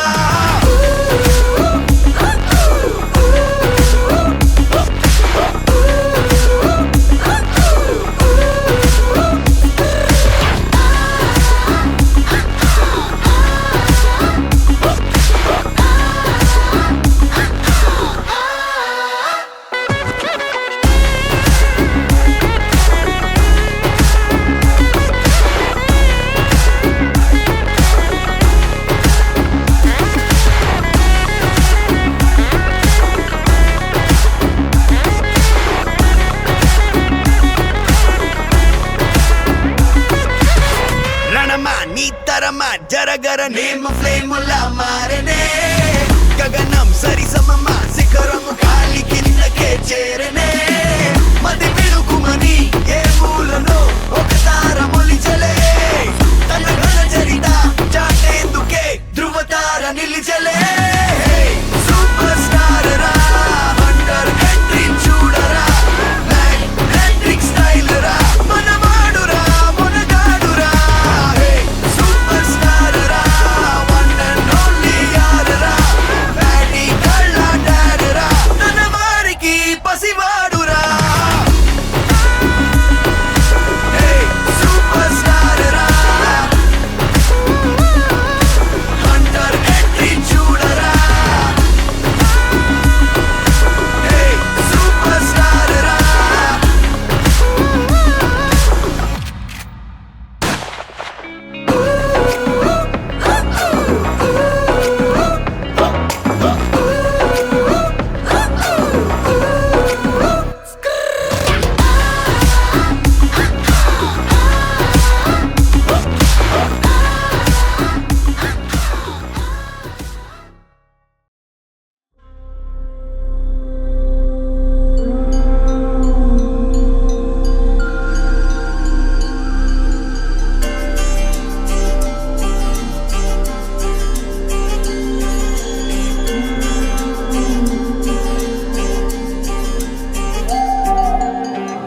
రణమా నీ తరమా జరగర నేమ ఫ్లేములా మారనే గగనం సరి సమమా శిఖరము కాలి కిందకే చేరనే మది పిలుకుమని ఏ మూలలో ఒక తార మొలిచలే తన ఘన చరిత చాటేందుకే ధృవతార నిలిచలే సూపర్ స్టార్ రా అండర్ ఎంట్రీ చూడరా మ్యాగ్నెటిక్ స్టైల్ రా మనవాడురా మునగాడురా సూపర్ స్టార్ రా వన్ అండ్ ఓన్లీ యార్ రా బ్యాడీ కళ్ళ డాడ్ రా తన వారికి పసివాడురా సూపర్ స్టార్ రా అండర్ ఎంట్రీ చూడరా సూపర్ స్టార్ రా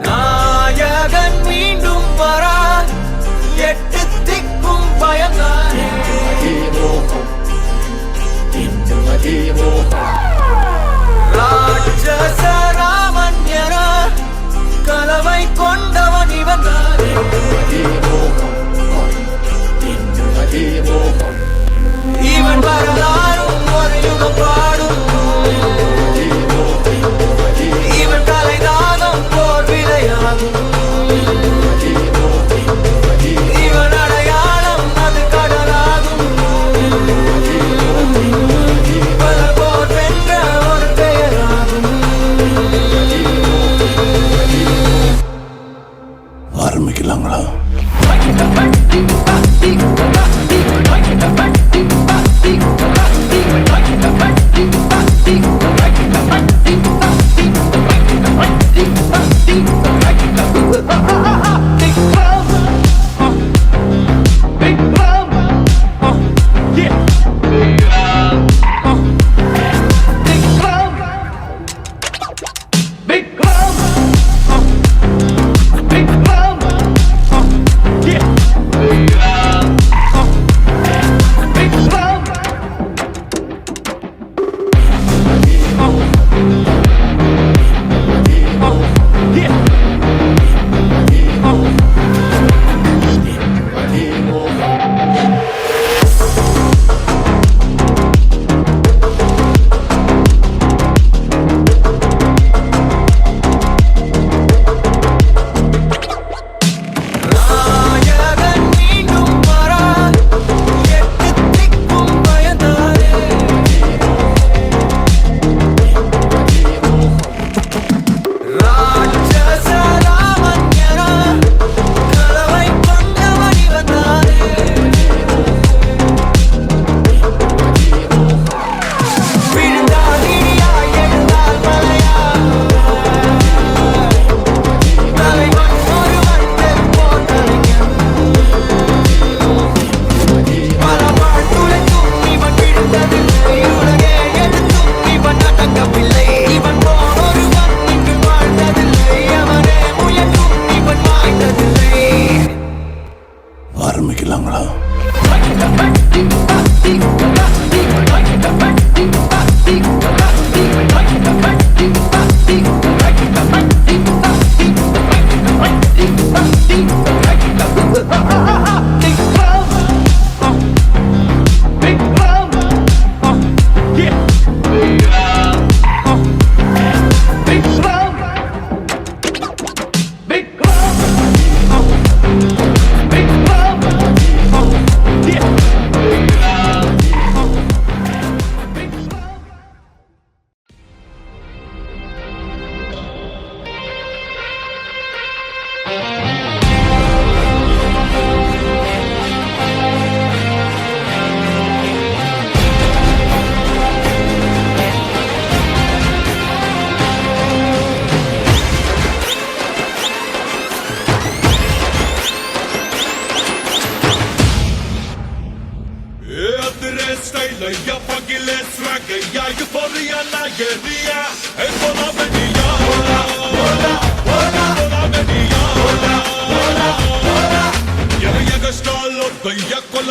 நாயகன் மீண்டும் வரா எட்டு திக்கும் பயந்தானே ராட்சச ராமன்யன கலவை கொண்டவன் இவன் தானே இவன் வரலாறும் ஒரு யுகம் பாடும் இவன் தலைதாகம் போர் விளையாகும் இவன் அடையாளம் அது கடலாகும் பல போர் வென்ற ஒரு பெயராகும் ஆரம்பிக்கலாங்களா?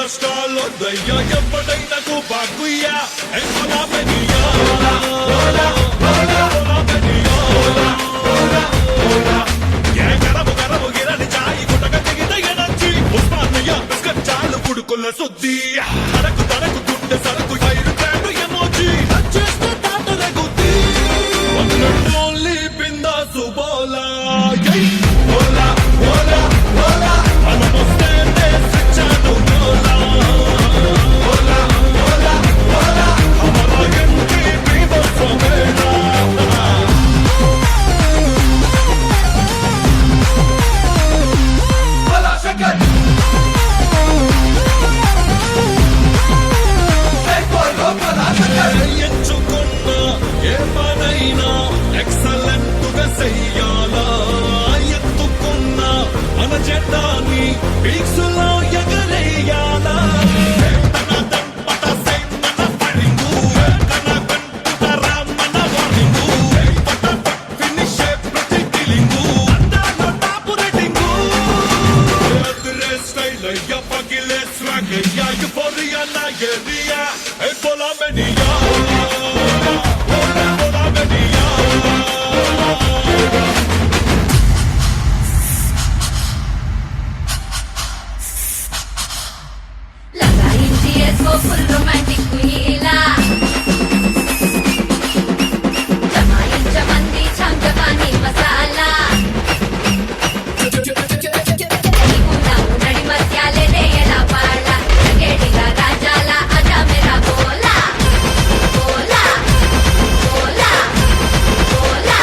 కొలెస్ట్రాల్ వద్దయ్యా ఎప్పుడైనా బాగుయ్యా చాలు కుడుకుల శుద్ధి తనకు తనకు గుండె సరకు ఐరు ట్రాండ్ ఎమోజీ చేస్తే తాటరగుద్ది ఓన్లీ బిందాసు బోలా బోలా బోలా బోలా మనమొస్తేనే స్విచ్చాను బోలా బోలా బోలా బోలా హమారా ఎంట్రీ బీబస్ మేడా బోలా శంకర్ ఎంచుకున్న ఏ పనైనా ఎక్సలెంట్ గా చెయ్యాలా ఎత్తుకున్న మన జెండాని పీక్స్ లో ఎగరేయాలా full romantic wheela Jamaincha mandi cham javani masala Nikuna unadi masyale deyala paala Jagediga rajala aja mera bola Bola Bola Bola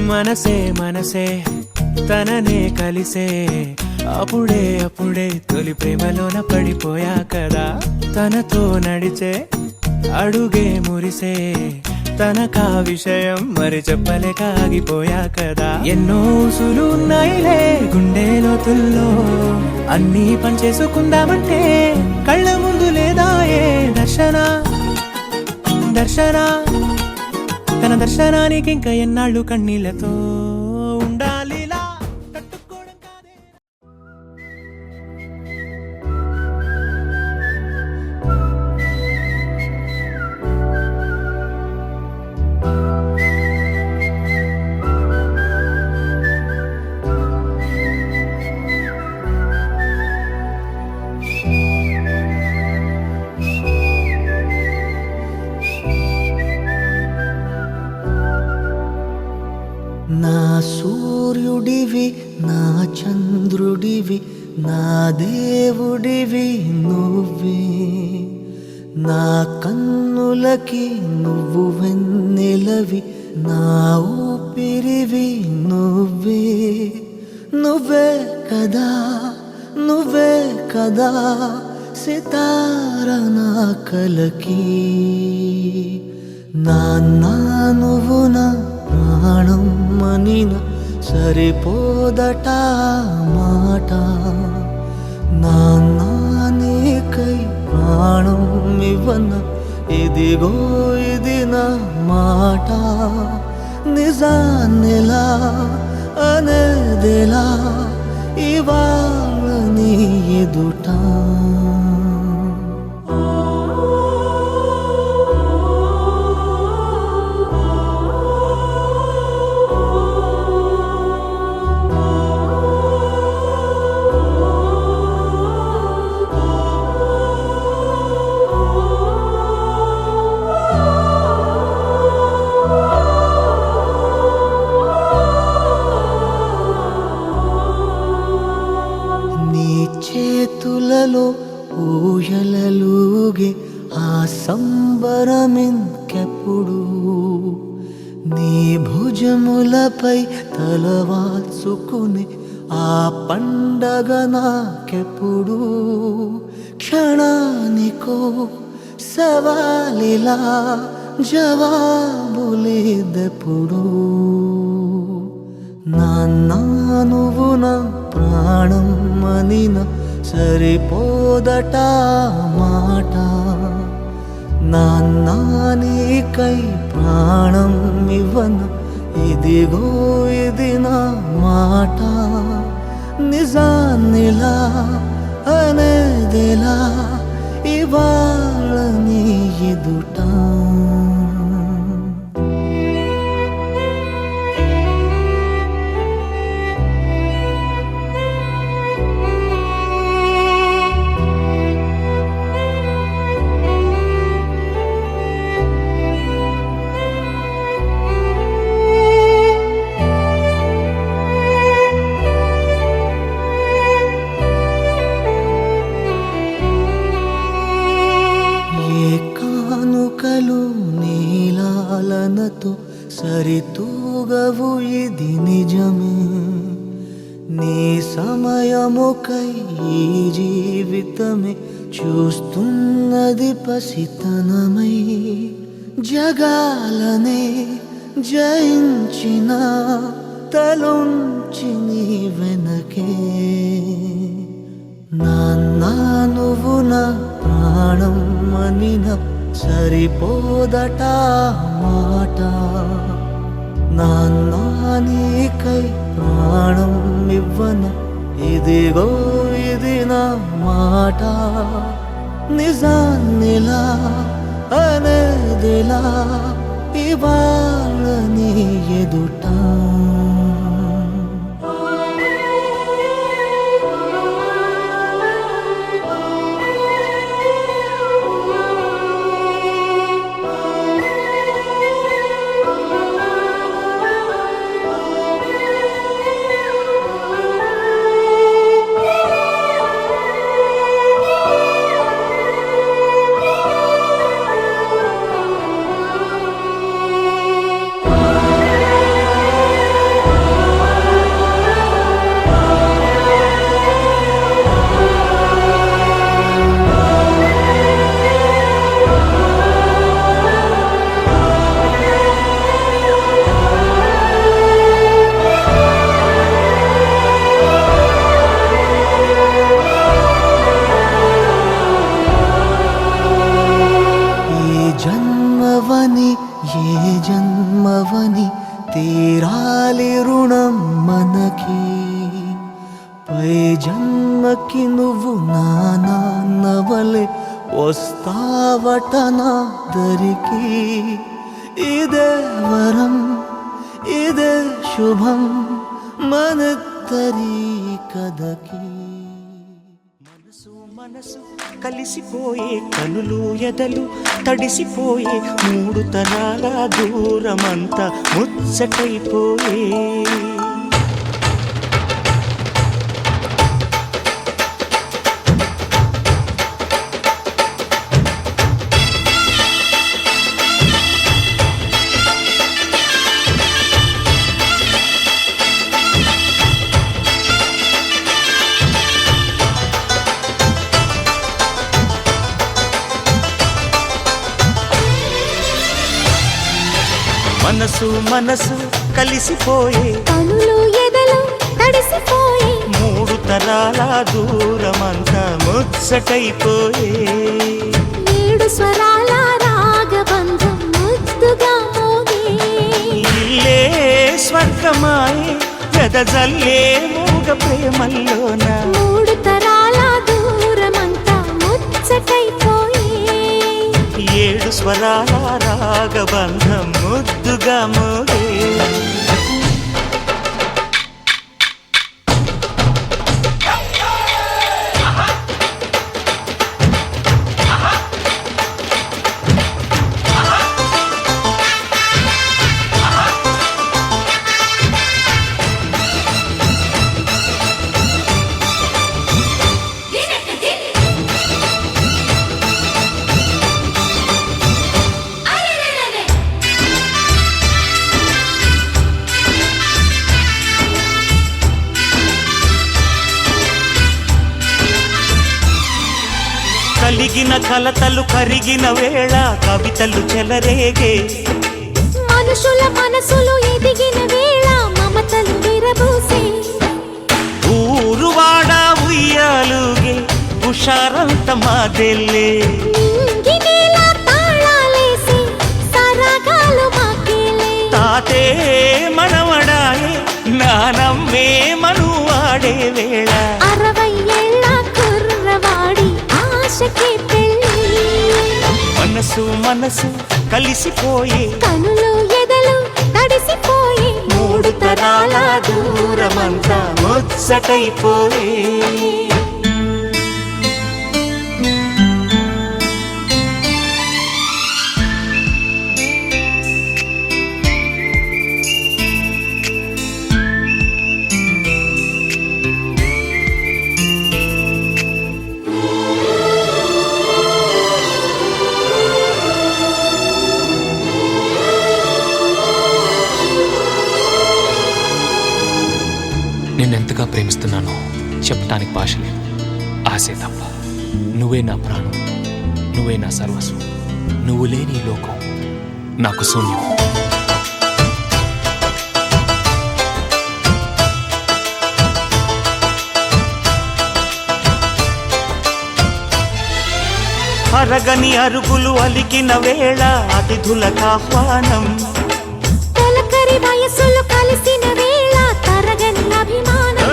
మనసే మనసే తననే కలిసే అప్పుడే అప్పుడే తొలి ప్రేమలోన పడిపోయా కదా తనతో నడిచే అడుగే మురిసే తనకా విషయం మరి చెప్పలేక ఆగిపోయా కదా ఎన్నో ఊసులు ఉన్నాయిలే గుండె లోతుల్లో అన్నీ పనిచేసుకుందామంటే కళ్ళ ముందు లేదా ఏ దర్శన దర్శన తన దర్శనానికి ఇంకా ఎన్నాళ్ళు కన్నీళ్లతో ఉండాలిలా తట్టుకోవడం కాదే నా సూర్యుడివి నా చంద్రుడివి నా దేవుడివి నువ్వే నా కన్నులకి నువ్వు వెన్నెలవి నా ఊపిరివి నువ్వే నువ్వే కదా నువ్వే కదా సితార నా కలకి నాన్న నువ్వు నా ప్రాణం మనిన సరిపోదట మాట నాన్న నీకై ప్రాణం ఇవ్వన ఇదిగో ఇది నా మాట నిజాన్నిలా అనేదిలా ఇవాళ నీ ఎదుట చేతులలో ఊయలలుగే ఆ సంబరమింకెప్పుడు నీ భుజములపై తలవాల్చుకుని ఆ పండగ నాకెప్పుడు క్షణానికో సవాలిలా జవాబులేదెప్పుడు నాన్న నువ్వు నా ప్రాణం మనిన సరిపోదట మాట నాన్న నీకై ప్రాణం ఇవ్వన ఇదిగో ఇది నా మాట నిజాన్నిలా అనేదిలా ఇవాళ నీ ఎదుట నీలాలనతో సరితూగవు ఇది నిజమే నీ సమయముకై ఈ జీవితమే చూస్తున్నది పసితనమై జగాలనే జయించిన తలొంచి నీ వెనకే నాన్న నువ్వు నా ప్రాణం మనిన సరిపోదట మాట నాన్న నీకై ప్రాణం ఇవ్వన ఇదిగో ఇది నా మాట నిజాన్నిలా అనేదిలా ఇవాళ నీ ఎదుట ఏ జన్మవని తీరాలి రుణం మనకి పై జన్మకి నువ్వు నా నాన్నవలే వస్తావట నా దరికి ఇదే వరం ఇదే శుభం మనద్దరి కథకి మనసు కలిసిపోయే కనులు ఎదలు తడిసిపోయే మూడు తరాల దూరమంతా ముచ్చటైపోయే మనసు మనసు కలిసిపోయే కనులు ఎదలు తడిసిపోయే మూడు తరాల దూరమంతా ముచ్చటైపోయే ఏడు స్వరాల రాగబంధం ముద్దుగా మోగే ఇల్లే స్వర్గమాయే వెదజల్లే మూగ ప్రేమల్లోన మూడు తరాల దూరమంతా ముచ్చటైపోయే ఏడు స్వరాల రాగబంధం ముద్దుగా మోగే కలిగిన కలతలు కరిగిన వేళ కవితలు చెలరేగే మనుషుల మనసులు ఎదిగిన వేళ మమతలు విరబూసే ఊరువాడ ఉయ్యాలుగే హుషారంత మాదెల్లే నింగినేల తాళాలేసి సరాగాలు మాకేలే తాతే మనవడాయే నానమ్మే మనువాడే వేళ 60 ఏళ్ల కుర్రవాడి ఆశకి పెళ్ళి మనసు మనసు కలిసిపోయే కనులు ఎదలు తడిసిపోయే మూడు తరాల దూరమంతా ముచ్చటైపోయే నిన్నెంతగా ప్రేమిస్తున్నానో చెప్పడానికి భాష లేదు. ఆశే తప్ప. నువ్వే నా ప్రాణం, నువ్వే నా సర్వస్వం. నువ్వు లేని ఈ లోకం నాకు శూన్యం. అరగని అరుగులు అలికిన వేళ అతిథులకు ఆహ్వానం తొలకరి వయసులు కలిసిన వేళ తరగని అభిమానం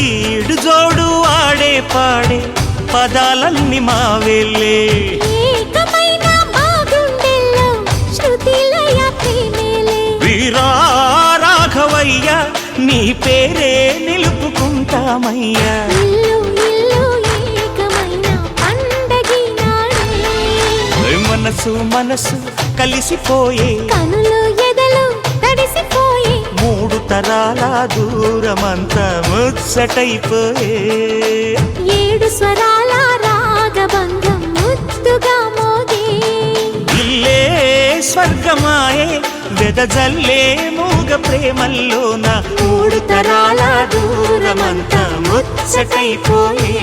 ఈడు జోడు ఆడే పాడే పదాలన్నీ మా వెళ్ళే ఏకమైన మా గుండెల్లో శృతిలయ ప్రేమేలే వీరా రాఘవయ్య నీ పేరే నిలుపుకుంటామయ్యా ఇల్లు ఇల్లు ఏకమైన పండగి నాడే మనసు మనసు కలిసిపోయే కనులు ఎదలు తడిసిపోయే మూడు తరాల దూరమంతా ముచ్చటైపోయే ఏడు స్వరాల రాగబంధం ముద్దుగా మోగే ఇల్లే స్వర్గమాయే వెదజల్లే మూగ ప్రేమల్లోన మూడు తరాల దూరమంతా ముచ్చటైపోయే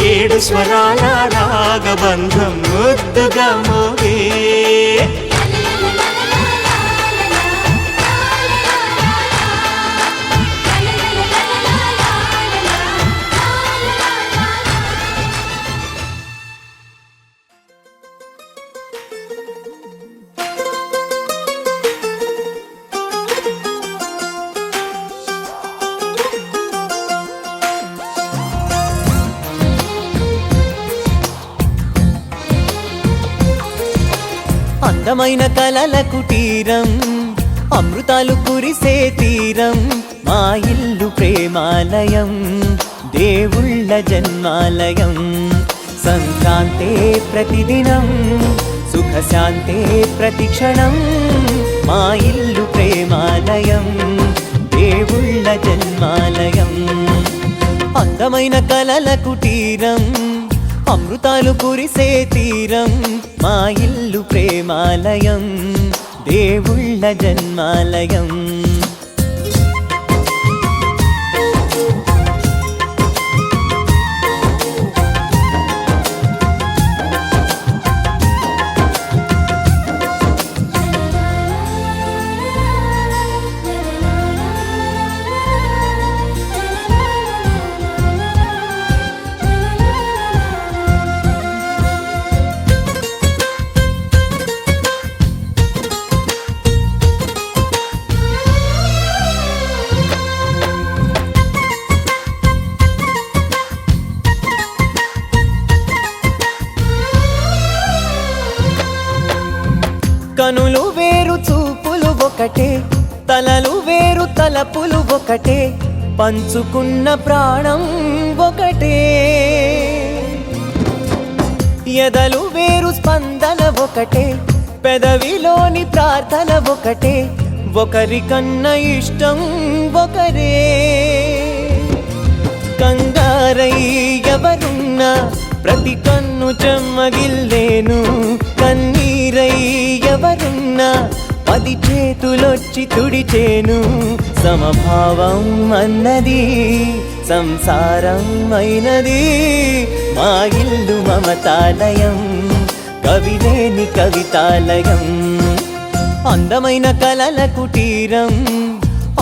ఏడు స్వరాల రాగబంధం ముద్దుగా మోగే అందమైన కలల కుటీరం అమృతాలు కురిసే తీరం మా ఇల్లు ప్రేమాలయం దేవుళ్ళ జన్మాలయం సంక్రాంతే ప్రతిదినం సుఖశాంతే ప్రతిక్షణం మా ఇల్లు ప్రేమాలయం దేవుళ్ళ జన్మాలయం అందమైన కలల కుటీరం అమృతాలు కురిసే తీరం మా ఇల్లు ప్రేమాలయం దేవుళ్ళ జన్మాలయం ఒకటే తలలు వేరు తలపులు ఒకటే పంచుకున్న ప్రాణం ఒకటే ఎదలు వేరు స్పందన ఒకటే పెదవిలోని ప్రార్థన ఒకటే ఒకరికన్నా ఇష్టం ఒకరే కంగారై ఎవరున్నా ప్రతి కన్ను చెమ్మగిల్లేను కన్నీరై ఎవరున్నా 10 చేతులొచ్చి తుడిచేను సమభావం అన్నది సంసారం అయినది మా ఇల్లు మమతాలయం కవిలేని కవితాలయం అందమైన కలల కుటీరం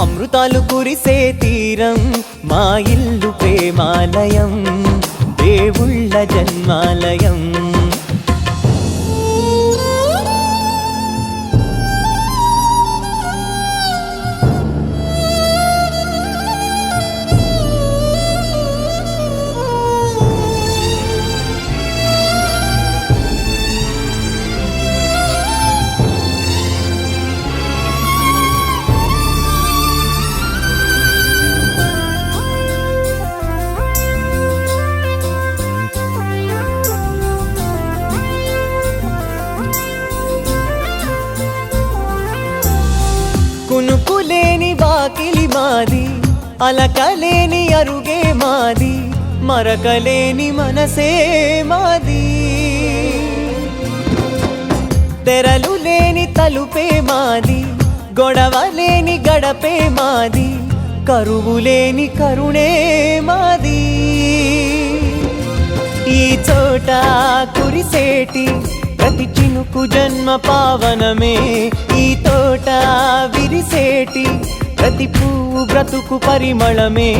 అమృతాలు కురిసే తీరం మా ఇల్లు ప్రేమాలయం దేవుళ్ళ జన్మాలయం కునుకులేని వాకిలి మాది అలకలేని అరుగే మాది మరకలేని మనసే మాది తెరలు లేని తలుపే మాది గొడవ లేని గడపే మాది కరువు లేని కరుణే మాది ఈ చోట కురిసేటి ప్రతి చినుకు జన్మ పావనమే ఈ తోట విరిసేటి ప్రతి పువ్వు బ్రతుకు పరిమళమే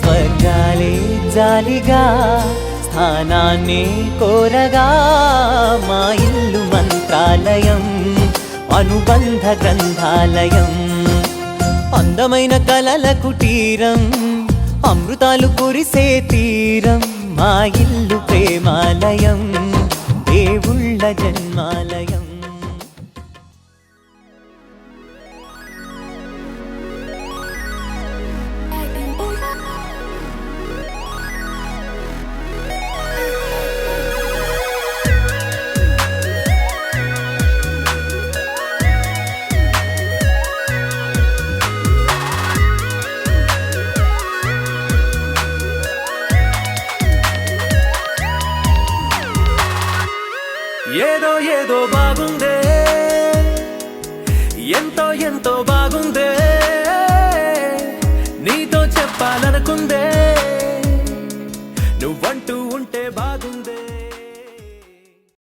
స్వర్గాలే జాలిగా స్థానాన్ని కోరగా మా ఇల్లు మంత్రాలయం అనుబంధ గ్రంథాలయం అందమైన కలల కుటీరం అమృతాలు కురిసే తీరం మా ఇల్లు ప్రేమాలయం దేవుళ్ళ జన్మాలయం ఏదో ఏదో బాగుందే ఎంతో ఎంతో బాగుందే నీతో చెప్పాలనుకుందే నువ్వంటూ ఉంటే బాగుందే